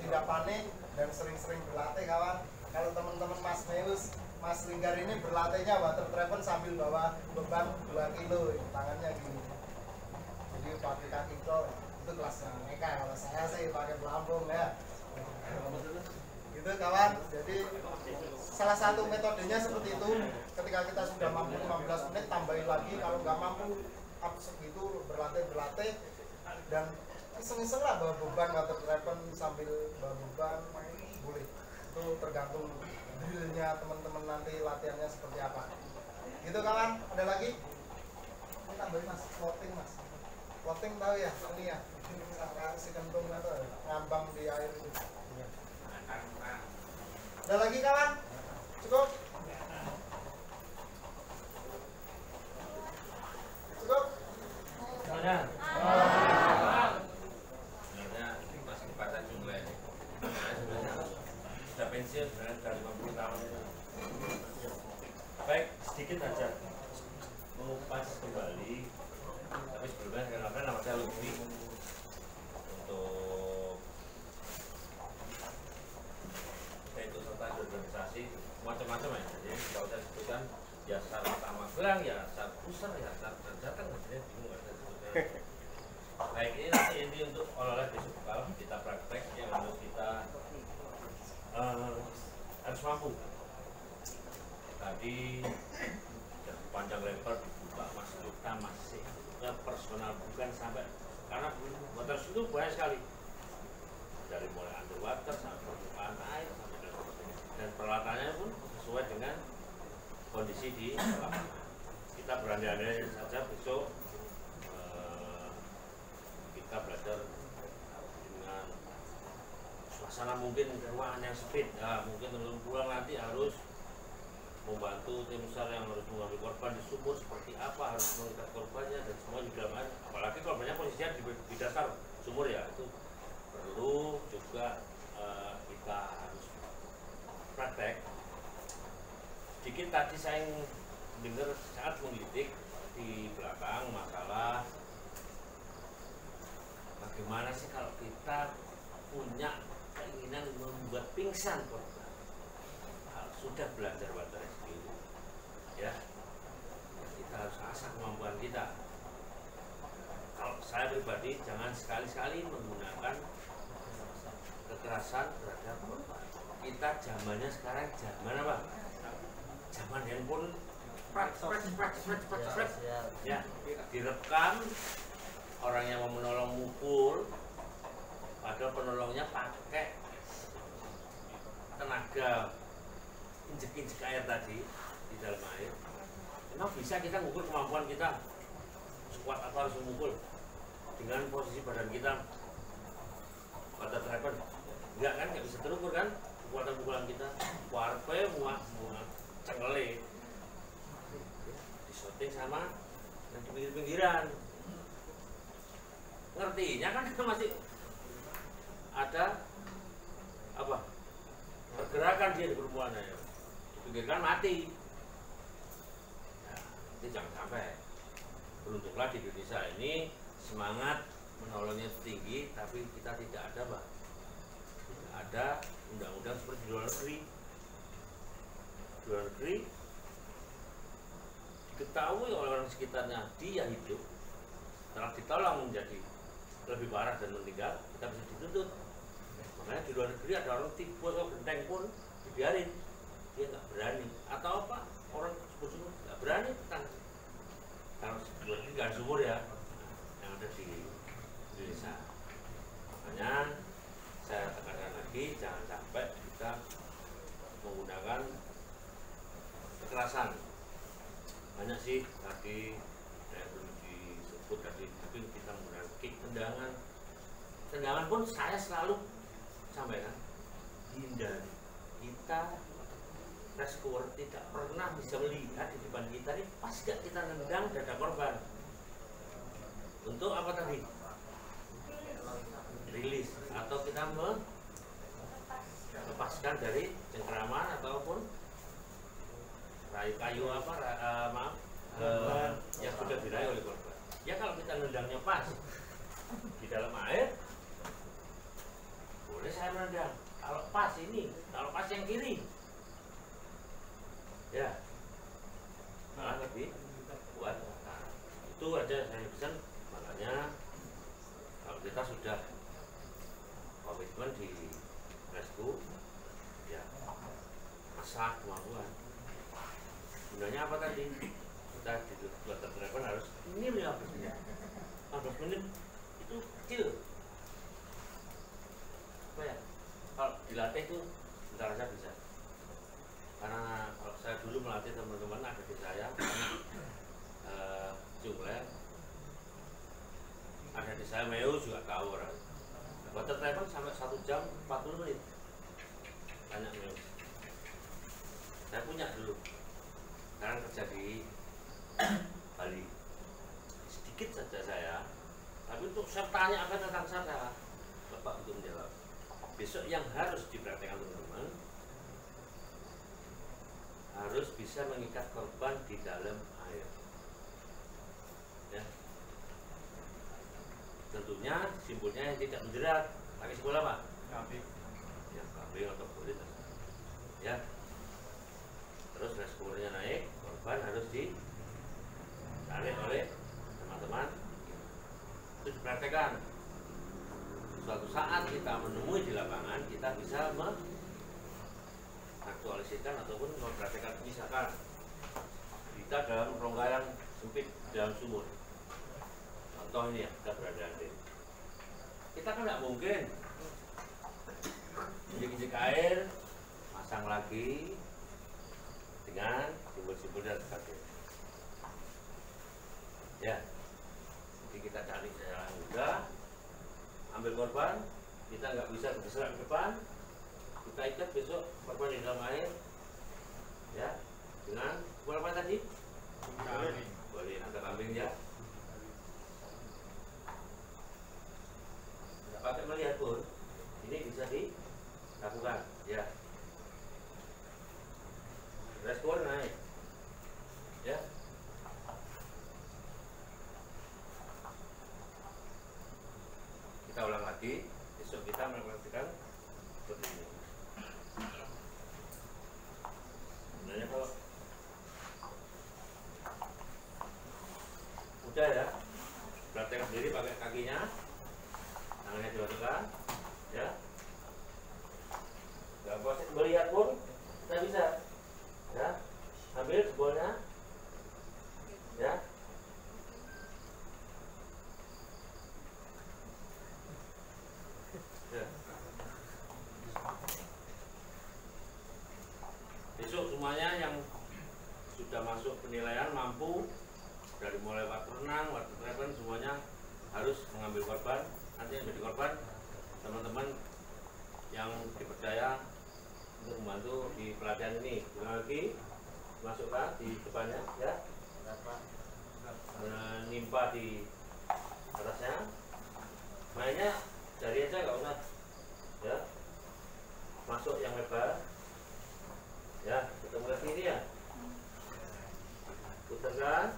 tidak panik dan sering-sering berlatih kawan. Kalau teman-teman Mas Meus, Mas Linggar ini berlatihnya water travel sambil bawa beban 2 kilo, tangannya gini. Jadi pakai kaki itu kelasnya mereka. Kalau saya sih pakai pelampung ya. Gitu kawan. Jadi salah satu metodenya seperti itu. Ketika kita sudah mampu 15 menit, tambahin lagi. Kalau nggak mampu up segitu, berlatih dan iseng-iseng lah bawa beban water treatment sambil bawa beban boleh, itu tergantung drillnya teman-teman nanti latihannya seperti apa gitu kawan. Ada lagi? Ini tambahin mas, floating mas, floating tahu ya ini ya, si kentung atau ngambang di air itu. Ada lagi kawan? Cukup? Cukup? Sebenarnya masih pada jumlah ini. Sebenarnya sudah pensiun sebenarnya sudah 50 tahun. Baik, sedikit aja mengupas kembali. Tapi sebelumnya kenalkan nama saya Lutfi untuk itu serta organisasi macam-macam ya. Jadi kalau saya sebutkan ya secara utama gelang ya secara pusar ya secara datang maksudnya bingung nggak saya sebutkan. Baik, ini nanti ini untuk olahraga besok kalau kita praktek yang harus kita harus mampu. Tadi panjang lebar dibuka mas kita masih ke personal bukan sampai karena water itu banyak sekali dari mulai underwater sampai permukaan air sampai dan peralatannya pun sesuai dengan kondisi di lapangan. Kita berandai-andai saja besok kita belajar dengan suasana mungkin ruangan yang sempit, ya, mungkin sebelum pulang nanti harus membantu tim SAR yang harus mengambil korban di sumur seperti apa, harus mengikat korbannya dan semua di dalam air. Apalagi korbannya posisinya di dasar sumur ya, itu perlu juga kita harus praktek. Sedikit tadi saya dengar saat menggelitik di belakang masalah bagaimana sih kalau kita punya keinginan membuat pingsan korban. Sudah belajar water rescue ya, kita harus asah kemampuan kita. Kalau saya pribadi jangan sekali-sekali menggunakan kekerasan terhadap korban. Kita zamannya sekarang zaman apa? Zaman handphone ya, direkam orang yang mau menolong mukul, padahal penolongnya pakai tenaga injek-injek air tadi di dalam air. Emang bisa kita ngukur kemampuan kita sekuat apa harus memukul dengan posisi badan kita pada trepan? Enggak kan, nggak bisa terukur kan kekuatan pukulan kita. Warpe muat cengle disoting sama dan di pinggir-pinggiran. Ngertinya kan masih ada apa pergerakan dia di permukaannya ya. Pinggirkan mati. Nah, itu jangan sampai. Beruntunglah di Indonesia ini semangat menolongnya tinggi, tapi kita tidak ada, Pak. Tidak ada undang-undang seperti di luar negeri. Di luar negeri diketahui oleh orang sekitarnya dia hidup, setelah ditolong menjadi lebih parah dan meninggal, kita bisa dituntut. Makanya di luar negeri ada orang tipu atau genteng pun dibiarin. Dia nggak berani atau apa orang sumur nggak berani tentang kalau nggak sumur ya yang ada di Indonesia. Makanya saya tekankan lagi jangan sampai kita menggunakan kekerasan. Banyak sih tadi saya belum disebut tadi, tapi kita menggunakan kick, tendangan pun saya selalu sampaikan hindari. Kita rescuer tidak pernah bisa melihat di depan kita ini pas gak kita nendang dada korban. Untuk apa tadi? Rilis atau kita melepaskan dari cengkraman ataupun kayu apa yang sudah diraih oleh korban. Ya kalau kita nendangnya pas di dalam air, boleh saya menendang. Kalau pas ini, kalau pas yang kiri, ya malah lebih kuat. Nah, itu aja saya pesan. Makanya kalau kita sudah komitmen di rescue, ya asah kemampuan. Gunanya apa tadi? Kita di water treatment harus ini 15 menit. 15 menit itu kecil. dilatih itu bentar saja bisa. Karena kalau saya dulu melatih teman-teman ada di saya, jumlah ada di saya Meo juga tahu orang. Water travel sampai 1 jam 40 menit. Tanya Meo. Saya punya dulu. Sekarang kerja di Bali. Sedikit saja saya. Tapi untuk saya tanya apa tentang saya, Bapak untuk menjawab. Besok yang harus diperhatikan teman-teman, harus bisa mengikat korban di dalam air. Ya. Tentunya simpulnya yang tidak menjerat. Pakai simpul apa? Kambing. Ya, kambing atau kulit. Ya. Terus responnya naik, korban harus ditarik oleh teman-teman. Itu dipraktekkan. Suatu saat kita menemui di lapangan, kita bisa mengaktualisasikan ataupun mempraktekkan. Misalkan kita dalam rongga yang sempit dalam sumur. Contoh ini ya, kita berada di. Kita kan nggak mungkin injek-injek air, masang lagi dengan simbol-simbol dan sebagainya. Ya, jadi kita cari jalan mudah, ambil korban, kita nggak bisa bergerak ke depan, kita ikat besok korban di dalam air, ya, dengan apa tadi? Kambing. Boleh ada kambing ya. Nggak pakai melihat pun, ini bisa dilakukan, ya. Respon naik, ya. Kita ulang lagi, besok kita melakukan seperti ini. Sebenarnya kalau udah ya, praktekkan sendiri pakai kakinya, tangannya dimasukkan, ya. Gak proses melihat pun kita bisa, ya. Ambil sebolnya, ya. Besok semuanya yang sudah masuk penilaian mampu dari mulai water renang, water travel semuanya harus mengambil korban. Nanti yang menjadi korban teman-teman yang dipercaya untuk membantu di pelatihan ini. Lagi masukkan di depannya, ya. Menimpa di atasnya. Mainnya jari aja nggak usah, ya. Masuk yang lebar, ya. Kita mulai sini ya. Putarkan,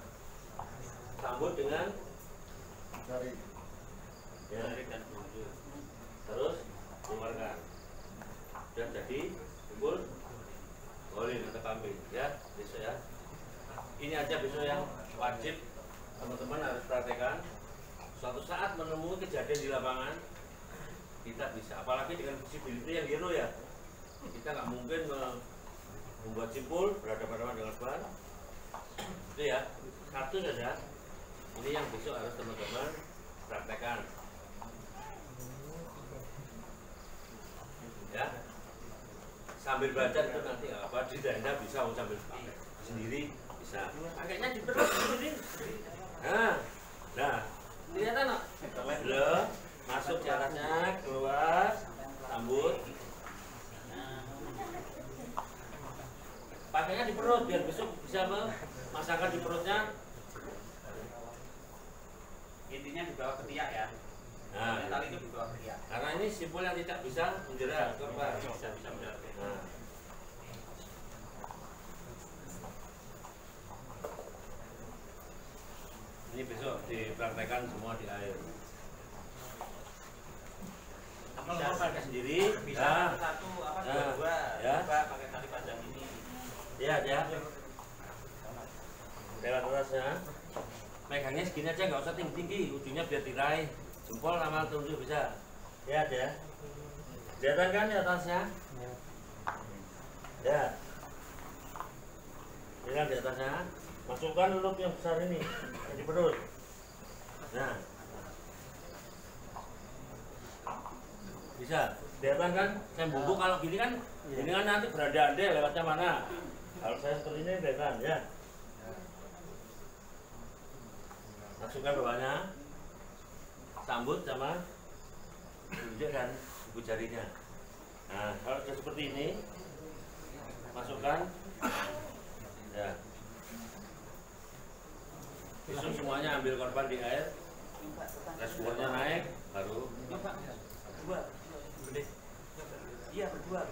sambut dengan Dari ya, dan mundur. Terus keluarkan. Dan jadi kumpul golin atau kambing, ya. Besok ya. Ini aja besok yang wajib teman-teman harus praktekkan. Suatu saat menemui kejadian di lapangan, kita bisa, apalagi dengan visibility yang hero ya, kita nggak mungkin membuat simpul berhadapan-hadapan dengan korban. Itu ya, satu saja. Ini yang besok harus teman-teman praktekkan, ya. Sambil belajar itu nanti apa di daerah bisa sambil sendiri bisa. Pakainya di perut sendiri. Nah, kelihatan nggak? Loh, masuk di atasnya, keluar, sambut. Pakainya di perut biar besok bisa memasangkan di perutnya. Intinya di bawah ketiak ya. Nah, Tali itu di bawah ketiak. karena ini simpul yang tidak bisa menjerat korban. Bisa menjerat. Nah. Ini besok dipraktekkan semua di air. Kalau pakai sendiri, Bisa ya, satu apa ya, dua, ya. coba pakai tali panjang ini. ya. Lewat atasnya, megangnya segini aja, nggak usah tinggi-tinggi, ujungnya biar diraih. Jempol sama telunjuk bisa. Ya, ya. Kelihatan kan di atasnya? Ya. Lihat di atasnya. Masukkan loop yang besar ini di perut. Nah, bisa. Kelihatan kan? Saya bungkuk kalau gini kan, ini kan nanti beranda-anda lewatnya mana? Kalau saya seperti ini kelihatan ya. Masukkan bawahnya, sambut sama tunjuk dan ibu jarinya. Nah, kalau sudah seperti ini, masukkan, ya. Besok semuanya ambil korban di air, reservoirnya naik, baru. Iya berdua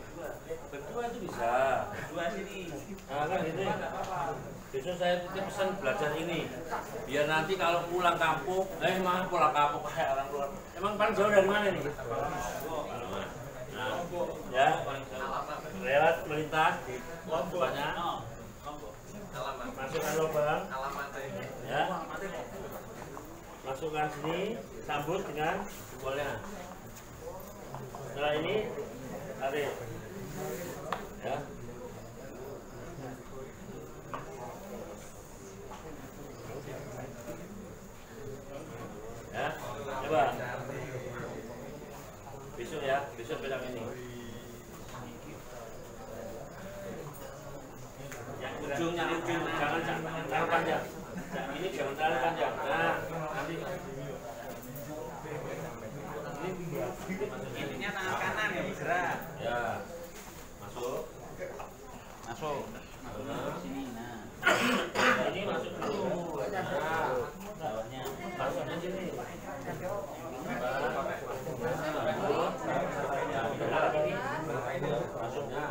Itu bisa. berdua sini. Nah kan ini. Besok saya titip pesan belajar ini. Biar nanti kalau pulang kampung, pulang kampung kayak orang luar. Emang paling jauh dari mana nih? Nah, ya, lewat melintas di lomboknya. Masukkan lubang. Ya. Masukkan sini, sambut dengan jempolnya. Setelah ini tarik, ya. Ya, coba. Besok pegang ini. Yang ujungnya jangan terlalu panjang. Ini jangan terlalu panjang. Nah, nanti. Intinya tangan kanan yang bergerak. Ya, masuk. Sini nah. Ini masuk dulu. Nah, Bawahnya. masuknya sini. Masuknya.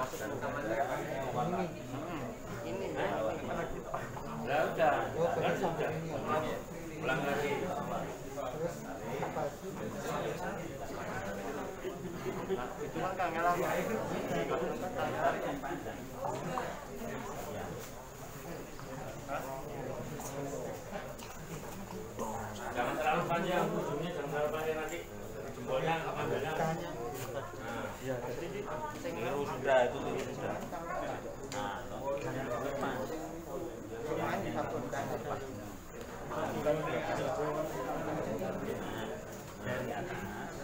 Udah. Ulang lagi. Jangan terlalu panjang, ujungnya jangan terlalu panjang nanti jempolnya ambilnya. Nah, Iya, sudah itu sudah. Nah,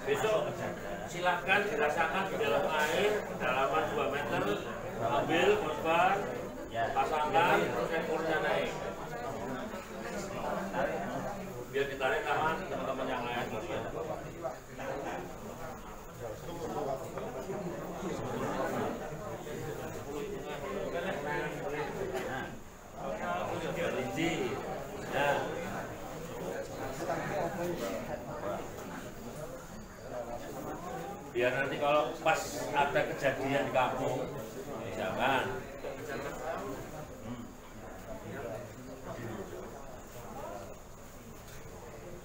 besok silakan dirasakan di dalam air kedalaman 2 meter, ambil korban, pasangkan, terus ekornya naik. Biar ditarik tangan teman-teman yang lain. Kelinci. Nah. Biar nanti kalau pas ada kejadian di kampung, misalkan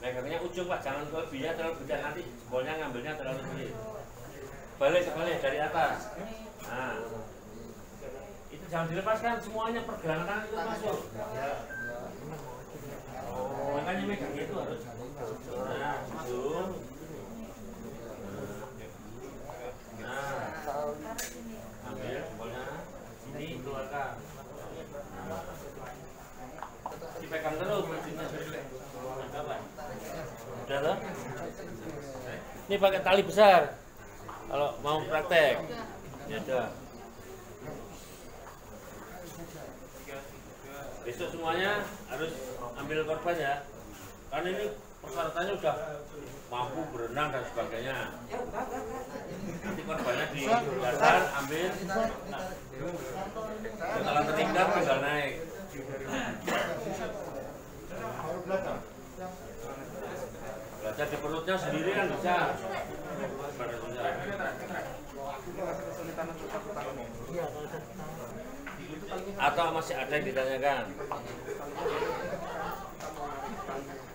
megangnya ujung Pak, jangan kelebihan terlalu besar, nanti jempolnya ngambilnya terlalu sulit. Balik dari atas. Nah, itu jangan dilepaskan, semuanya pergerakan itu masuk. Makanya megang itu harus. Nah, ujung. Nah, ambil jempolnya, ini keluarkan. Dipegang terus maksudnya. Udah toh? Ini pakai tali besar. Kalau mau praktek. Ini ada. Besok semuanya harus ambil korban ya. Karena ini persyaratannya udah mampu berenang dan sebagainya. Nanti korbannya di dasar ambil. Setelah tertinggal tinggal naik. Belajar di perutnya sendiri kan bisa. Atau masih ada yang ditanyakan?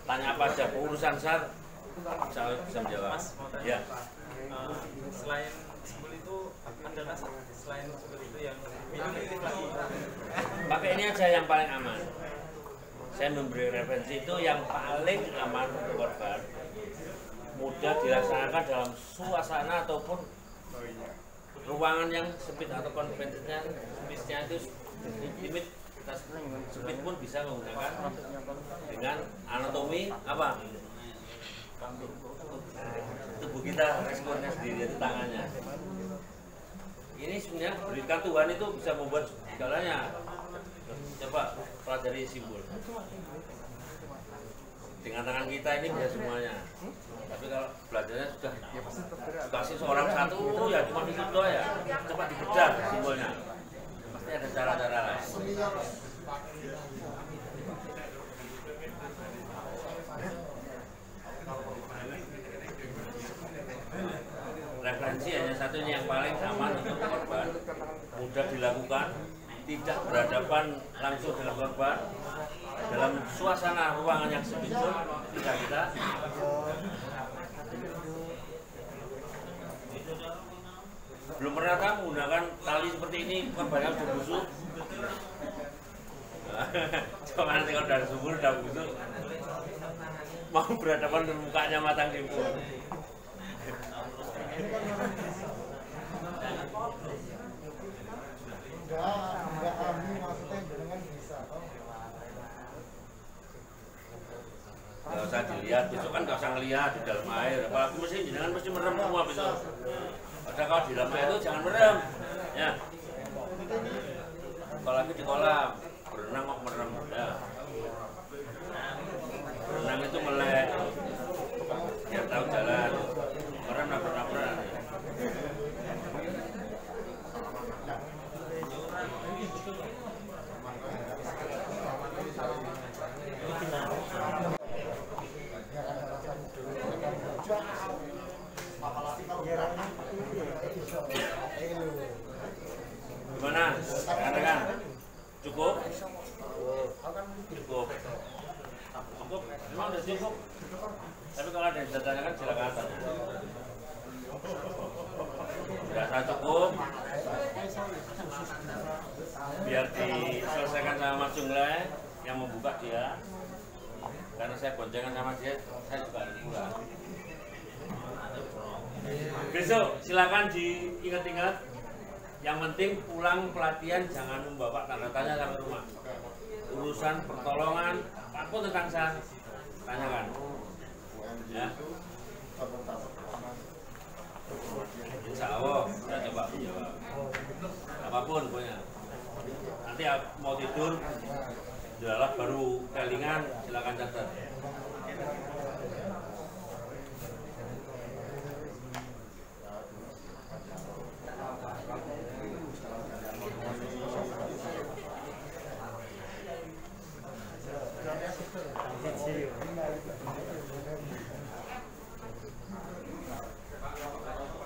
Tanya apa aja, urusan SAR saya bisa menjawab. Ya. Selain sebel itu ada nggak selain sebel itu yang minum ini lagi? Pakai ini aja yang paling aman. Saya memberi referensi itu yang paling aman untuk korban. Mudah dilaksanakan dalam suasana ataupun ruangan yang sempit atau konvensinya sempitnya itu limit kita sempit pun bisa menggunakan dengan anatomi apa tubuh tubuh kita responnya sendiri itu tangannya. Ini sebenarnya berikan Tuhan itu bisa membuat segalanya. Coba pelajari simbol. Dengan tangan kita ini bisa semuanya. Tapi kalau belajarnya sudah kasih seorang satu ya cuma itu doa ya. Coba dibedah simbolnya. Pasti ada cara-cara lain. Referensi hanya satunya yang paling aman untuk korban, mudah dilakukan, tidak berhadapan langsung dengan korban, dalam suasana ruangan yang sempit pun bisa kita. Belum pernah kan menggunakan tali seperti ini, korbannya sudah busuk. Coba nanti kalau dari sumur sudah busuk, mau berhadapan dengan mukanya matang simpul. Enggak ahli maksudnya dengan bisa. Gak usah dilihat, besok kan gak usah ngelihat di dalam air. Apalagi jangan mesti merem semua besok. Padahal kalau di dalam air itu jangan merem, ya. Apalagi di kolam, berenang kok merem, ya. Berenang itu melek, biar tahu jalan. Merem nabrak-nabrak. Gimana? Rekan-rekan? Cukup? Cukup. Cukup? Memang udah cukup. Tapi kalau ada yang ditanyakan silakan tanya. Dirasa cukup? Biar diselesaikan sama Mas Jungle yang membuka dia. Karena saya boncengan sama dia, saya juga ada pulang. Besok silakan diingat-ingat. Yang penting pulang pelatihan jangan membawa tanda tanya sampai rumah. Urusan pertolongan apapun tentang saya tanyakan. Ya. Insya Allah saya coba menjawab. Apapun pokoknya. Nanti mau tidur, jelalah baru kelingan silakan catat.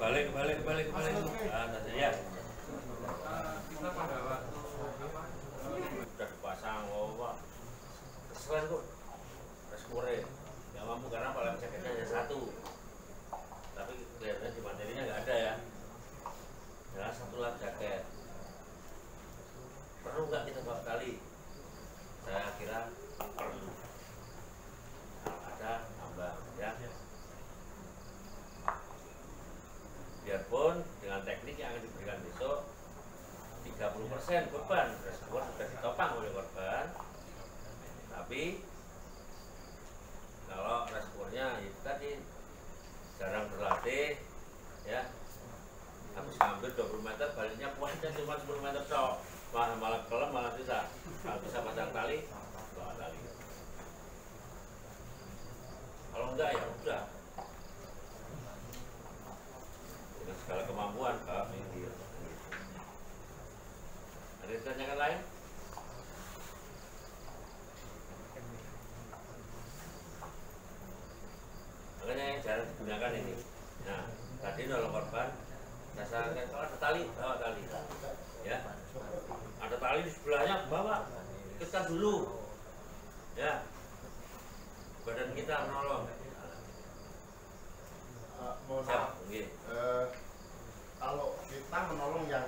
Balik. Ya. Kita pada waktu Udah dipasang, Pak. Keselan kok. Reskurer. Nggak mampu karena palang jaketnya hanya satu. Tapi kelihatannya di materinya nggak ada ya. Jelas satu lap jaket. Perlu nggak kita buat kali? Saya kira perlu. Kalau ada tambah ya. Biarpun dengan teknik yang akan diberikan besok 30% korban reservoir sudah ditopang oleh korban, tapi kalau reservoirnya itu tadi jarang berlatih ya, habis ngambil 20 meter baliknya kuatnya cuma 10 meter tok, malah kelem malah bisa. Kalau bisa pasang tali, bawa tali. Kalau enggak ya udah dengan segala kemampuan Pak Mindir. Ada pertanyaan lain? Makanya yang jarang digunakan ini. Nah, tadi nolong korban, saya sarankan kalau ada tali, bawa tali. Ya, ada tali di sebelahnya, bawa. Ikutkan dulu. Ya, badan kita menolong. Mohon maaf. Kalau kita menolong yang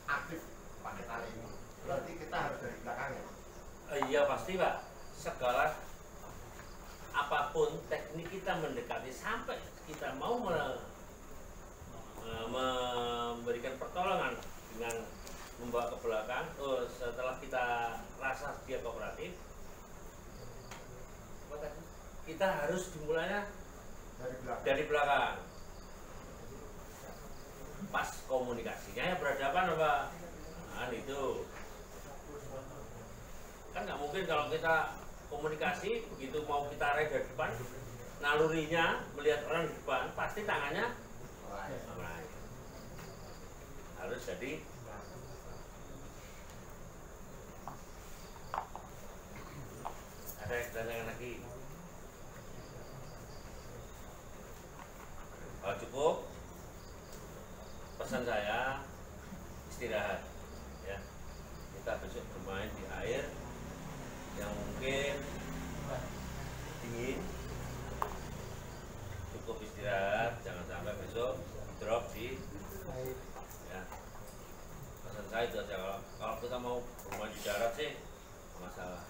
aktif pakai tali ini, berarti kita harus dari belakangnya. Iya pasti Pak. Segala apapun teknik kita mendekati sampai kita mau memberikan pertolongan dengan membawa ke belakang. Setelah kita rasa dia kooperatif, kita harus dimulainya Dari belakang. dari belakang. pas komunikasinya ya berhadapan apa? Nah itu kan nggak mungkin kalau kita komunikasi begitu mau kita raih dari depan, nalurinya melihat orang di depan pasti tangannya meraih. Harus jadi ada yang tanyakan lagi. Kalau cukup, pesan saya istirahat ya. Kita besok bermain di air yang mungkin dingin. Cukup istirahat, jangan sampai besok drop di ya. Pesan saya itu aja. Kalau kita mau bermain di darat sih masalah.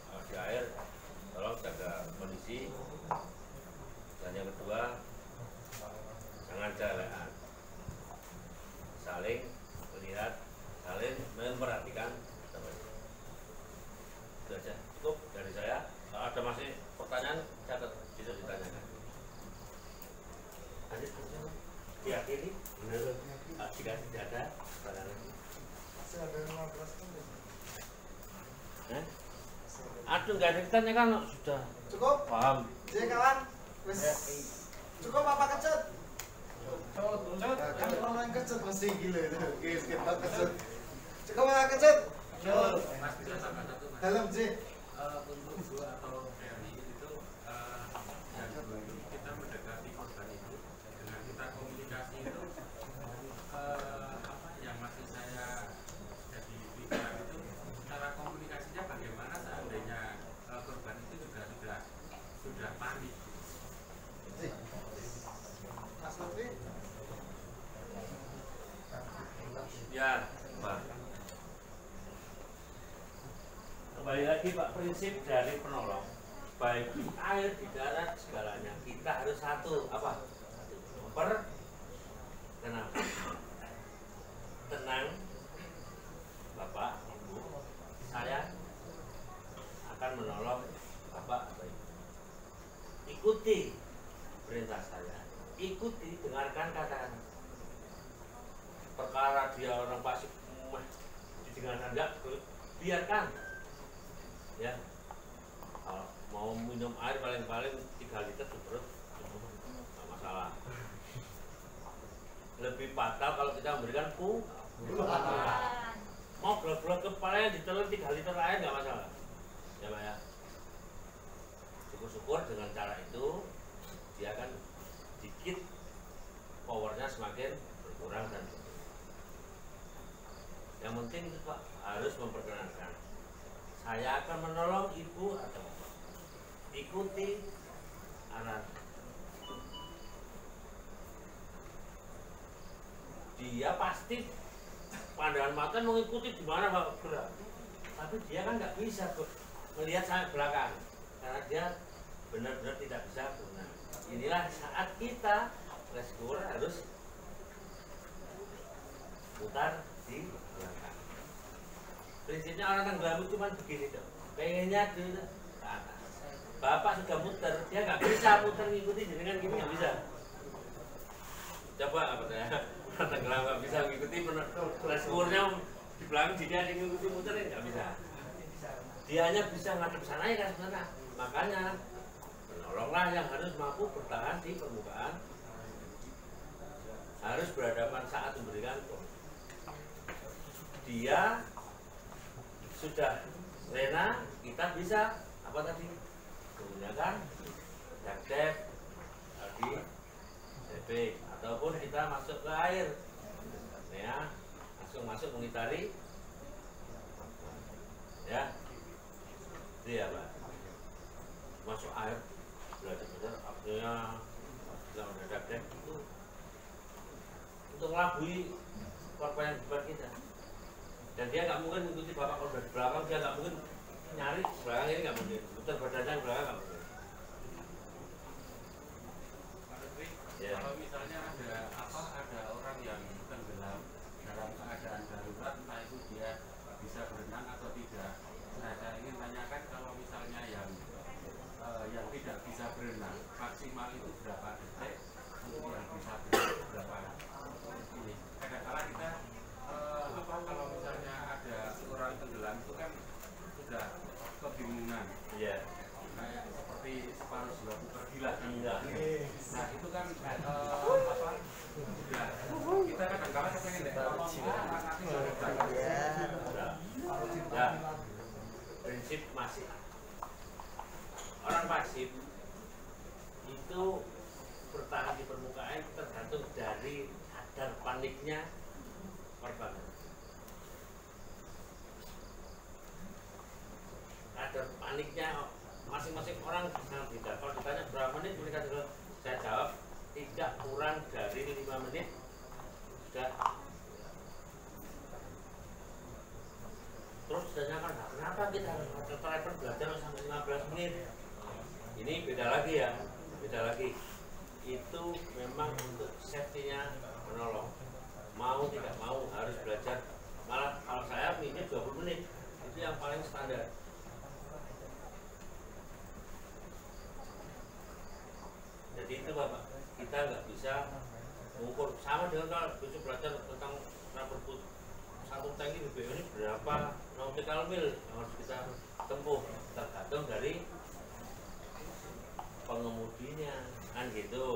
Kalau di air tolong jaga kondisi. Dan yang kedua, jangan jalean, saling melihat, saling memperhatikan. Itu aja, cukup dari saya. Kalau ada masih pertanyaan, catat, bisa ditanyakan. Lanjut, diyakini benar. Jika tidak ada pertanyaan lagi. Masih ada 15 menit. Aduh, nggak ada ditanyakan, sudah Cukup? paham. Jadi kawan, wis cukup apa kecut? Kan kalau yang kecut mesti gila itu. Guys, kita kecut. Cukup apa kecut? Mas bisa tambah satu mas. Dalam sih. Untuk gua atau Ferry itu yang dulu kita mendekati korban itu dengan kita komunikasi itu apa yang masih saya jadi pikiran itu cara komunikasinya bagaimana seandainya korban itu juga sudah panik. Mas Lutfi. Ya, Pak. Kembali lagi Pak, prinsip dari penolong baik di air, di darat, segalanya kita harus satu, apa? Tenang. Tenang, Bapak, Ibu. Saya akan menolong Bapak atau Ibu. Ikuti perintah saya. Ikuti, dengarkan kata-kata. Perkara dia orang pasif didengarkan enggak, biarkan ya. Kalau mau minum air paling-paling 3 liter di perut nggak masalah. Lebih fatal kalau kita memberikan mau blok-blok kepalanya ditelan 3 liter air nggak masalah ya Pak ya. Syukur-syukur dengan cara itu dia akan sedikit powernya semakin berkurang dan yang penting itu Pak harus memperkenalkan saya akan menolong ibu atau bapak. Ikuti arahan. Dia pasti pandangan mata mengikuti di mana Pak gerak, tapi dia kan nggak bisa melihat saya belakang karena dia benar-benar tidak bisa berenang. Inilah saat kita rescue harus putar di belakang. Prinsipnya orang tenggelam itu cuma begini dong, pengennya ke atas. Bapak sudah muter, dia nggak bisa muter ngikuti jenengan gini, nggak bisa. Coba apa saya tenggelam nggak bisa ngikuti rescue-nya di belakang, jadi ada yang ngikuti muterin nggak bisa. Dia hanya bisa ngadep sana ya kan sana. Makanya penolonglah yang harus mampu bertahan di permukaan, harus berhadapan saat memberikan dia sudah lena, kita bisa apa tadi menggunakan jakdek tadi CP ataupun kita masuk ke air ya, langsung masuk mengitari ya, dia Pak masuk air belajar artinya dalam jakdek itu untuk melabui korban yang di depan kita. Dan dia nggak mungkin mengikuti bapak korban di belakang, dia nggak mungkin nyari belakang ini, nggak mungkin putar badannya belakang nggak mungkin. Pak Lutfi, Ya. kalau misalnya ada orang yang tenggelam dalam keadaan darurat, entah itu dia bisa berenang atau tidak. Nah, saya ingin tanyakan kalau misalnya yang tidak bisa berenang maksimal itu berapa detik, untuk yang bisa berenang berapa ini? ada kebingungan. Iya. Kayak seperti separuh jiwaku pergi lah. Iya. Nah itu kan apa? Ya, kita kadang-kadang kepengen deh. Ya, prinsip masih orang pasif itu bertahan di permukaan tergantung dari kadar paniknya korban. Kadar paniknya masing-masing orang bisa beda. Kalau ditanya berapa menit mereka juga, saya jawab tidak kurang dari 5 menit sudah. Terus ditanyakan, nah, kenapa kita harus driver belajar sampai 15 menit? Ini beda lagi ya, beda lagi. Itu memang untuk safety-nya menolong. Mau tidak mau harus belajar. Malah kalau saya ini 20 menit itu yang paling standar. Jadi itu Bapak, kita nggak bisa mengukur sama dengan kalau besok belajar tentang rubber boot satu tangki BBM ini berapa nautical mil yang harus kita tempuh, tergantung dari pengemudinya kan gitu.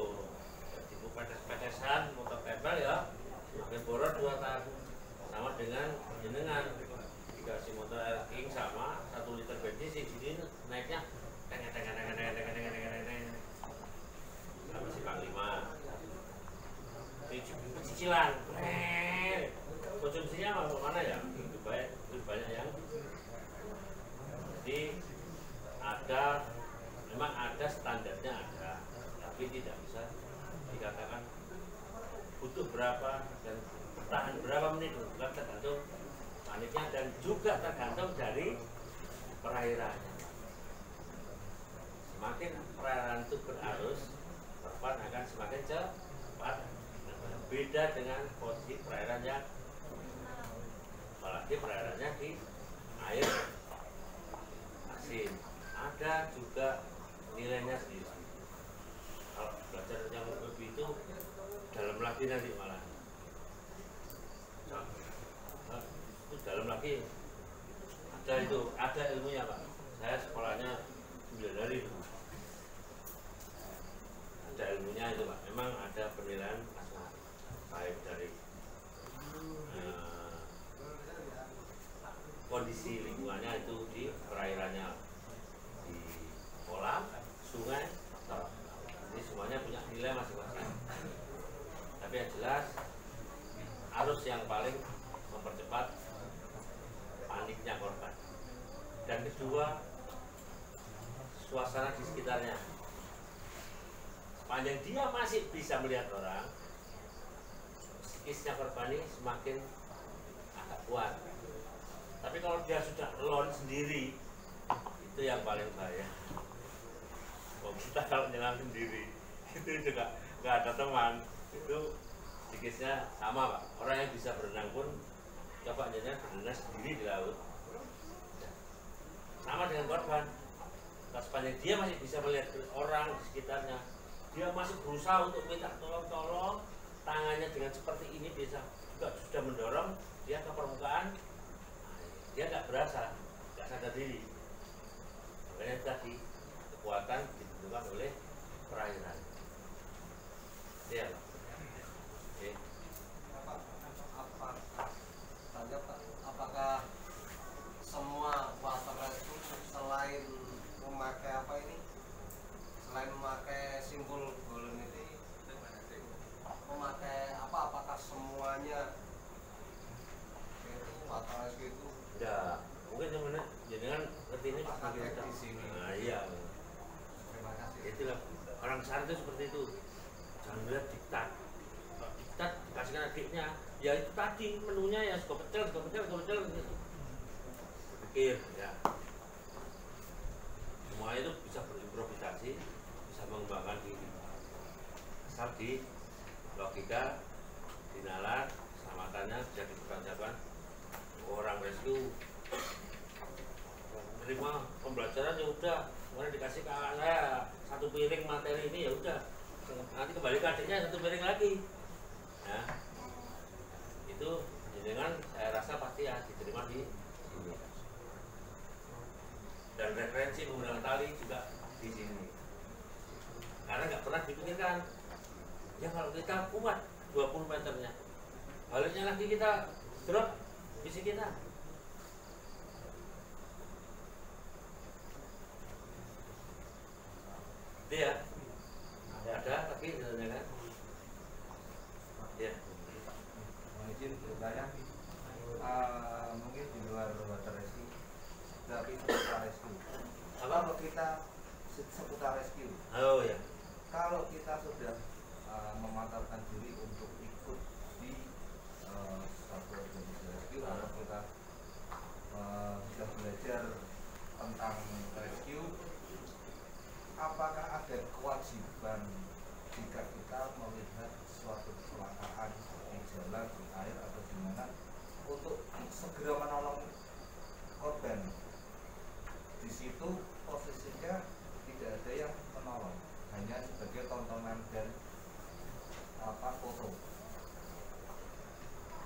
Jadi petes-petesan motor tempel ya makin boros 2 tahun, sama dengan jenengan dikasih motor air king sama 1 liter bensin sih sini naiknya sama si Panglima cicilan konsumsinya mana ya lebih banyak yang jadi ada, memang ada standarnya ada, tapi tidak bisa dikatakan butuh berapa dan bertahan berapa menit, bukan tergantung paniknya dan juga tergantung dari perairannya. Semakin perairan itu berarus, korban akan semakin cepat. Beda dengan posisi perairan yang apalagi perairannya di air asin, ada juga nilainya sendiri. Kalau belajar yang lebih itu dalam lagi nanti malah itu dalam lagi ada ilmunya Pak. Saya sekolahnya 9 hari dulu. Ada ilmunya itu Pak. Memang ada penilaian baik dari kondisi lingkungannya itu di perairannya, di kolam, sungai, ini semuanya punya nilai masing-masing. Tapi yang jelas arus yang paling mempercepat paniknya korban. Dan kedua, suasana di sekitarnya. Sepanjang dia masih bisa melihat orang, psikisnya korban ini semakin agak kuat. Tapi kalau dia sudah alone sendiri, itu yang paling bahaya. Kita kalau nyelam sendiri, itu juga nggak ada teman, itu psikisnya sama Pak. Orang yang bisa berenang pun coba aja berenang sendiri di laut, sama dengan korban. Nah, sepanjang dia masih bisa melihat orang di sekitarnya, dia masih berusaha untuk minta tolong-tolong, tangannya dengan seperti ini bisa juga sudah mendorong dia ke permukaan. Dia nggak berasa, nggak sadar diri. Makanya tadi kekuatan ditentukan oleh perairan. Ya, oke. Apakah semua water rescue selain memakai apa ini? Selain memakai simbol golden ini, memakai apa? Apakah semuanya itu water rescue itu? Ya, mungkin teman-teman jangan ngerti ini pakai di sini. Nah, iya. Terima kasih. Itulah orang besar itu seperti itu. Jangan lihat diktat. Kalau diktat dikasihkan adiknya, ya itu tadi menunya ya suka pecel gitu. Berpikir ya. Semua itu bisa berimprovisasi, bisa mengembangkan diri. Asal di logika, dinalar, keselamatannya bisa dipertanggungjawabkan. Orang rescue menerima pembelajaran ya udah, kemudian dikasih ke saya 1 piring materi ini ya udah, nanti kembali ke adiknya 1 piring lagi. Nah, itu dengan saya rasa pasti ya diterima di sini. dan referensi menggunakan tali juga di sini. Karena nggak pernah dipikirkan, ya kalau kita kuat 20 meternya, baliknya lagi kita drop visi kita. Itu ya, ada lagi kan? Ya. Izin bertanya, mungkin di luar water rescue, tapi seputar rescue. Kalau kita seputar rescue, Oh ya. kalau kita sudah memantapkan diri untuk ikut di satu organisasi rescue, atau kita sudah belajar tentang rescue, apakah ada kewajiban jika kita melihat suatu kecelakaan di jalan, di air atau di mana untuk segera menolong korban? Di situ posisinya tidak ada yang menolong, hanya sebagai tontonan dan foto.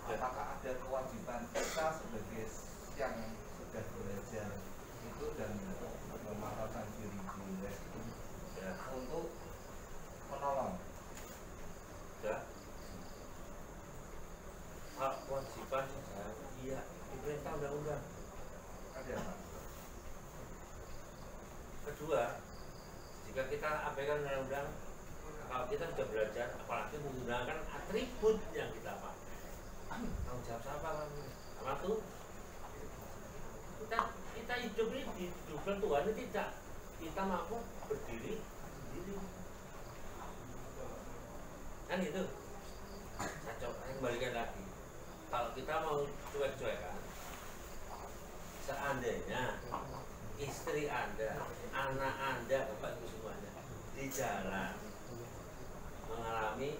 Apakah ada kewajiban kita sebagai yang sudah belajar itu dan mematapkan diri di rescue ya, untuk menolong? Ya. Hak kewajiban iya diperintah undang-undang. Ada Pak. Kedua, jika kita abaikan undang-undang, kalau kita sudah belajar, apalagi menggunakan atribut yang kita pakai, tanggung jawab siapa kan? Sama tuh kita hidup ini dihidupkan Tuhan ini tidak kita mampu berdiri sendiri. Kan gitu. Saya coba kembalikan lagi. Kalau kita mau cuek-cuekan, seandainya istri Anda, anak Anda, Bapak Ibu semuanya di jalan mengalami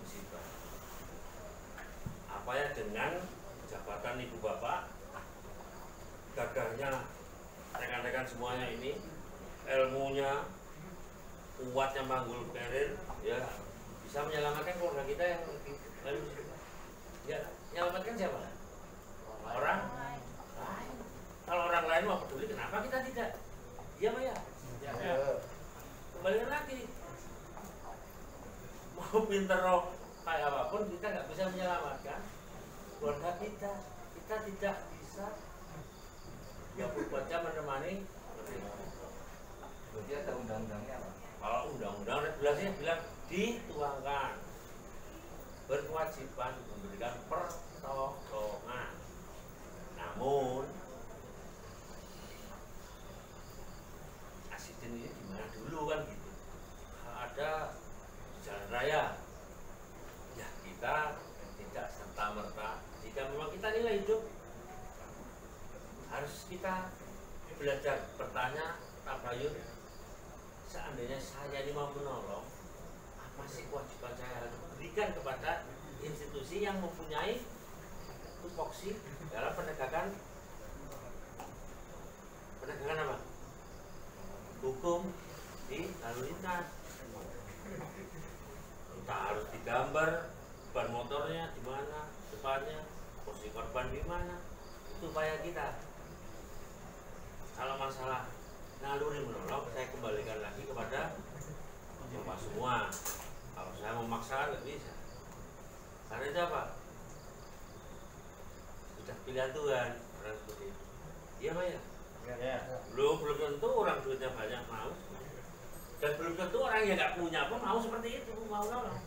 musibah, apa ya dengan jabatan Ibu Bapak, gagahnya rekan-rekan semuanya ini, ilmunya, kuatnya manggul karir, ya bisa menyelamatkan keluarga kita yang lalu ya, menyelamatkan siapa? Orang lain. Kalau orang lain mau peduli, kenapa kita tidak? Iya Pak ya? Ya. Kembalikan lagi, mau pinter roh kayak apapun kita nggak bisa menyelamatkan keluarga kita. Kita tidak bisa 24 jam menemani. Berarti ada undang-undangnya Pak? Kalau undang-undang regulasinya bilang dituangkan berkewajiban memberikan pertolongan. Namun asisten ini gimana dulu kan gitu. Kalau ada jalan raya, ya kita tidak serta-merta. Jika memang kita nilai hidup, harus kita belajar bertanya, tabayun. Seandainya saya ini mau menolong, apa sih kewajiban saya harus berikan kepada institusi yang mempunyai tupoksi dalam penegakan apa? Hukum di lalu lintas. Kita harus digambar ban motornya di mana, depannya, posisi korban di mana. Itu upaya kita. Kalau masalah naluri menolong, saya kembalikan lagi kepada Bapak semua. Kalau saya memaksakan nggak bisa. Karena itu apa? Sudah pilihan Tuhan orang seperti itu. Iya Pak ya? Ya. Belum tentu orang duitnya banyak mau. Dan belum tentu orang yang nggak punya pun mau seperti itu, mau nolong.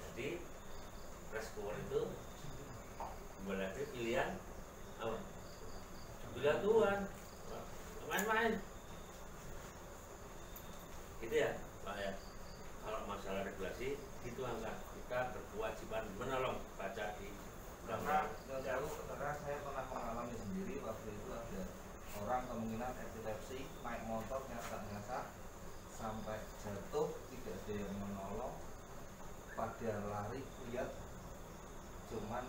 Jadi rescuer itu kembali lagi pilihan apa? Pilihan Tuhan. Main-main. Gitu ya Pak ya. Kalau masalah regulasi itu angkat kita berkewajiban menolong, baca di Karena saya pernah mengalami sendiri. Waktu itu ada orang kemungkinan epilepsi, naik motor nyasak-nyasak sampai jatuh, tidak ada yang menolong, pada lari lihat, cuman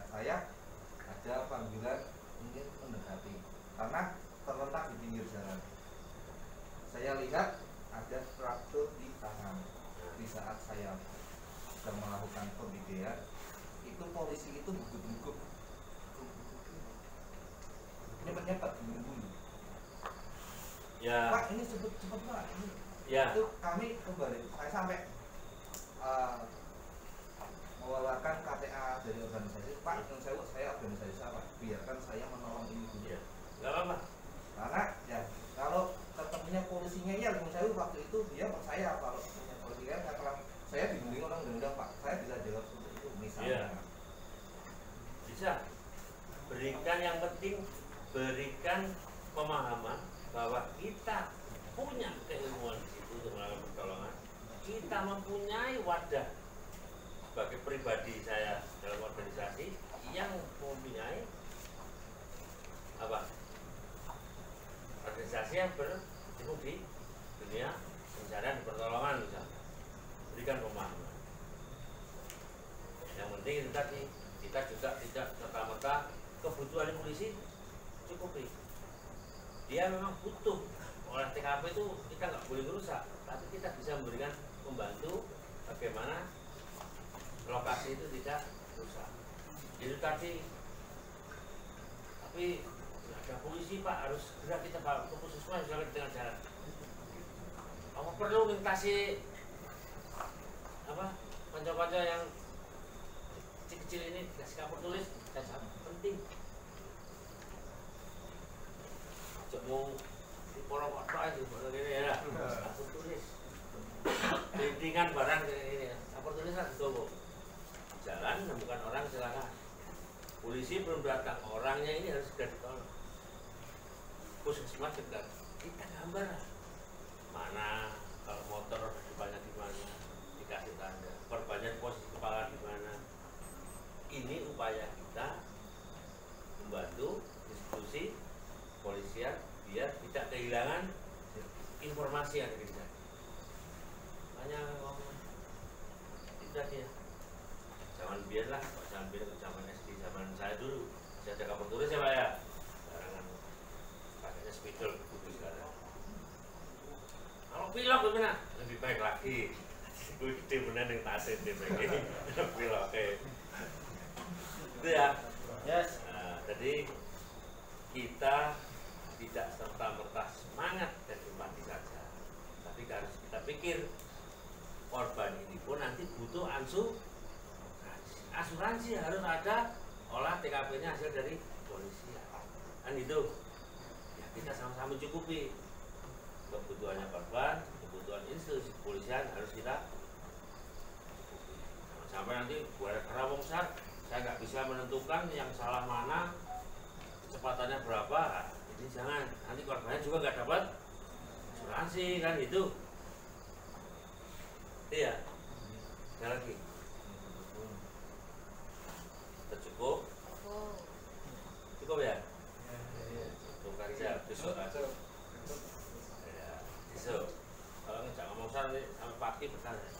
saya ada panggilan ingin mendekati karena terletak di pinggir jalan. Saya lihat ada fraktur di tangan. Di saat saya sedang melakukan pembidikan, itu polisi itu gugup-gugup Ya. Pak ini cepet Pak ini. Ya. Itu kami kembali saya sampai mengeluarkan KTA dari organisasi. Pak saya organisasi apa? Biarkan saya menolong ini dulu. Ya. Gak apa-apa. Karena ya kalau tetapnya polisinya ya saya waktu itu dia percaya kalau punya polisi kan kalau saya bingung orang undang Pak saya bisa jawab seperti itu misalnya. Ya. Bisa. Berikan yang penting berikan pemahaman bahwa kita punya keilmuan di situ untuk melakukan pertolongan. Kita mempunyai wadah sebagai pribadi saya dalam organisasi yang mempunyai apa? Organisasi yang berkecimpung di dunia pencarian dan pertolongan misalnya. Berikan pemahaman. Yang penting itu tadi kita juga tidak serta-merta kebutuhan polisi cukupi. Dia memang butuh oleh TKP itu kita nggak boleh merusak, tapi kita bisa memberikan membantu bagaimana lokasi itu tidak rusak. Itu tadi. Tapi ada polisi Pak harus segera kita bawa ke puskesmas misalnya di tengah jalan. Apa perlu melintasi apa kanca-kanca yang kecil-kecil ini dikasih kapur tulis? Saya penting. Mau di porong apa itu ini ya, kapur tulis. Lintingan barang ini, kapur tulis lah itu. Jalan menemukan orang silakan. Polisi belum datang, orangnya ini harus segera ditolong. Puskesmas segera kita gambar mana kalau motor depannya di mana dikasih tanda, perbanyak posisi kepala di mana. Ini upaya kita membantu institusi polisian biar tidak kehilangan informasi yang ada di sana. Hanya ngomong tidak ya. Zaman biarlah, zaman biar zaman SD zaman saya dulu, saya ada kapur tulis ya Pak ya. Sekarang pakainya spidol buku sekarang. Kalau pilok gimana? Lebih baik lagi. Gue gede bener yang tasin deh begini. Pilok itu ya. Yes. Nah, jadi kita tidak serta-merta semangat dan empati saja, tapi harus kita pikir korban ini pun nanti butuh asuransi harus ada olah TKP-nya hasil dari polisi kan itu ya kita sama-sama cukupi kebutuhannya korban, kebutuhan institusi kepolisian harus kita cukupi. Sampai nanti buat kerawang besar saya nggak bisa menentukan yang salah mana kecepatannya berapa. Ini jangan, nanti korbannya juga nggak dapat asuransi kan itu. Iya. Ada lagi. Kita cukup. Cukup ya. Cukup aja besok aja. Ya, besok. Kalau nggak ngomong sampai pagi bertanya.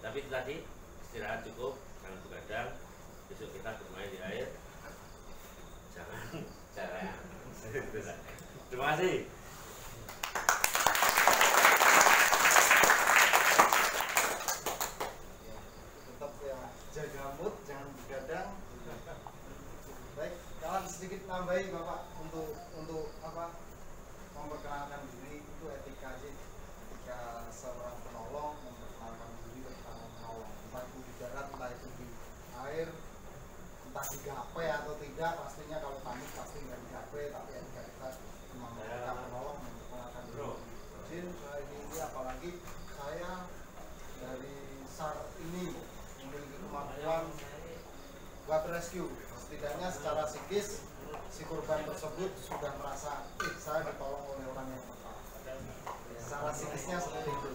Tapi tadi istirahat cukup, jangan begadang. Besok kita bermain di air. Jangan. Terima kasih. Tetap ya jaga mood, jangan begadang. Baik, kawan sedikit nambahin Bapak untuk apa? Memperkenalkan diri itu etika aja. Etika seorang penolong memperkenalkan diri pertama menolong. Entah itu di darat, entah itu di air, entah digape atau tidak, pastinya kalau panik pasti nggak digape, tapi etika kita memang etika menolong memperkenalkan diri. Izin ini apalagi saya dari SAR ini memiliki kemampuan buat rescue. Setidaknya secara psikis si korban tersebut sudah merasa saya ditolong oleh orang yang tepat. Secara psikisnya seperti itu.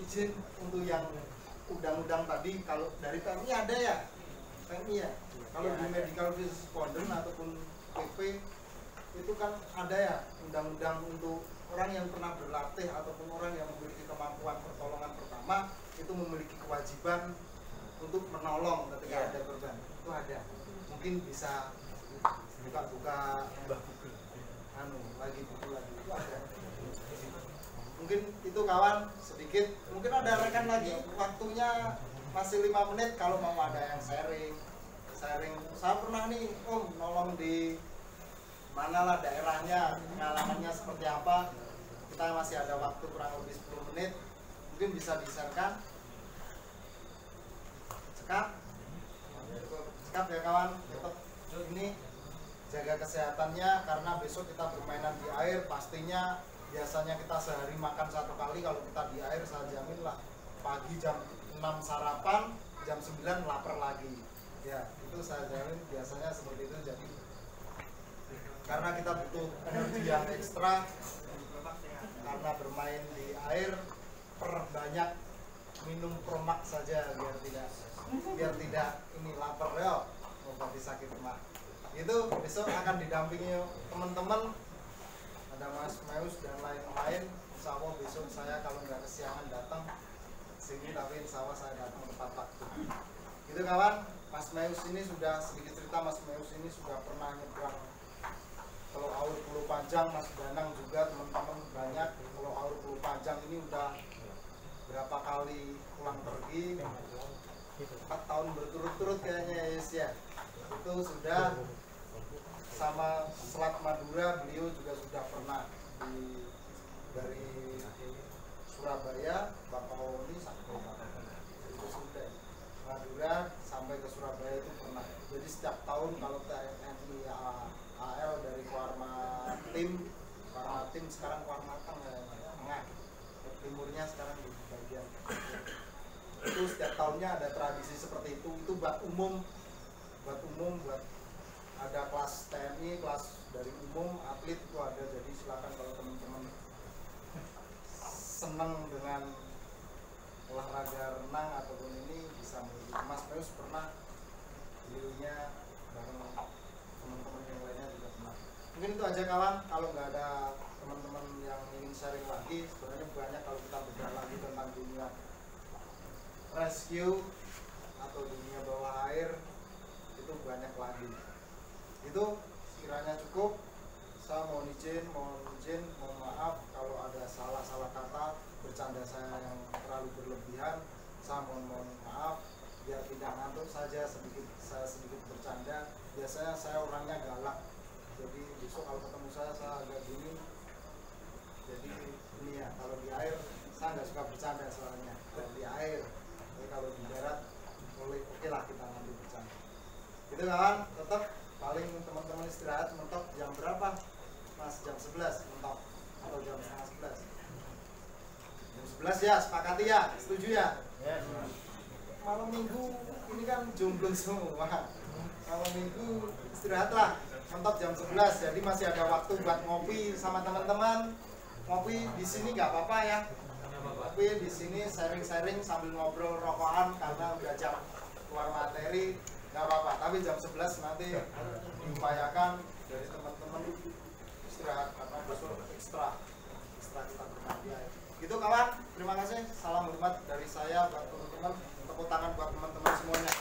Izin untuk yang undang-undang tadi, kalau dari PMI ada ya? PMI ya? Kalau di medical correspondent ataupun PP itu kan ada ya undang-undang untuk orang yang pernah berlatih ataupun orang yang memiliki kemampuan pertolongan pertama itu memiliki kewajiban untuk menolong ketika ada korban. Itu ada. Mungkin bisa buka-buka lagi buku lagi itu ada. Mungkin itu kawan sedikit. Mungkin ada rekan lagi, waktunya masih 5 menit kalau mau ada yang sharing. Saya pernah nih Om nolong di manalah daerahnya, pengalamannya seperti apa. Kita masih ada waktu kurang lebih 10 menit, mungkin bisa di-share-kan. Cekap ya kawan, tetap ini jaga kesehatannya, karena besok kita bermainan di air. Pastinya biasanya kita sehari makan 1 kali, kalau kita di air saya jamin lah pagi jam 6 sarapan, jam 9 lapar lagi ya, itu saya jamin biasanya seperti itu. Jadi karena kita butuh energi yang ekstra karena bermain di air, perbanyak minum Promax saja biar tidak ini lapar ya, obati sakit mah. Itu besok akan didampingi teman-teman, ada Mas Meus dan lain-lain. Insya Allah besok saya kalau nggak kesiangan datang sini, tapi insya Allah saya datang tepat waktu. Gitu kawan, Mas Meus ini sudah sedikit cerita. Mas Meus ini sudah pernah nyebrang Kalau Aur Pulau Panjang, Mas Danang juga teman-teman banyak. Kalau Aur Pulau Panjang ini udah berapa kali pulang pergi, 4 tahun berturut-turut kayaknya ya. Itu sudah sama Selat Madura, beliau juga sudah pernah dari Surabaya, Bakahuni sampai itu sudah Madura sampai ke Surabaya itu pernah. Jadi setiap tahun kalau TNI AL dari Kuarma Tim sekarang Kuarma Tengah, timurnya sekarang di bagian itu setiap tahunnya ada tradisi seperti itu. Itu buat umum buat ada kelas TNI, kelas dari umum, atlet itu ada. Jadi silakan kalau teman-teman senang dengan olahraga renang ataupun ini bisa mengikuti. Mas Meus pernah dirinya bareng teman-teman yang lainnya juga pernah. Mungkin itu aja kawan. Kalau nggak ada teman-teman yang ingin sharing lagi, sebenarnya banyak kalau kita bicara lagi tentang dunia rescue atau dunia bawah air, itu banyak lagi. Itu kiranya cukup. Saya mohon maaf kalau ada salah kata, bercanda saya yang terlalu berlebihan. Saya mohon maaf, biar tidak ngantuk saja, saya sedikit bercanda. Biasanya saya orangnya galak, jadi besok kalau ketemu saya agak gini. Jadi ini ya, kalau di air saya nggak suka bercanda soalnya, dan di air. Jadi kalau di darat oke lah kita nanti bercanda. Itu kawan, tetap paling teman-teman istirahat mentok jam berapa? Mas, jam 11 mentok atau jam setengah 11? Jam 11 ya, sepakati ya, setuju ya? Yes. Malam minggu ini kan jomblo semua. Malam minggu istirahatlah mentok jam 11, jadi masih ada waktu buat ngopi sama teman-teman. Ngopi di sini nggak apa-apa ya. Ngopi di sini sharing-sharing sambil ngobrol rokokan, karena udah jam keluar materi, nggak apa-apa. Tapi jam 11 nanti diupayakan dari teman-teman istirahat karena besok ekstra kita bermain. Gitu kawan, terima kasih. Salam hormat dari saya buat teman-teman. Tepuk tangan buat teman-teman semuanya.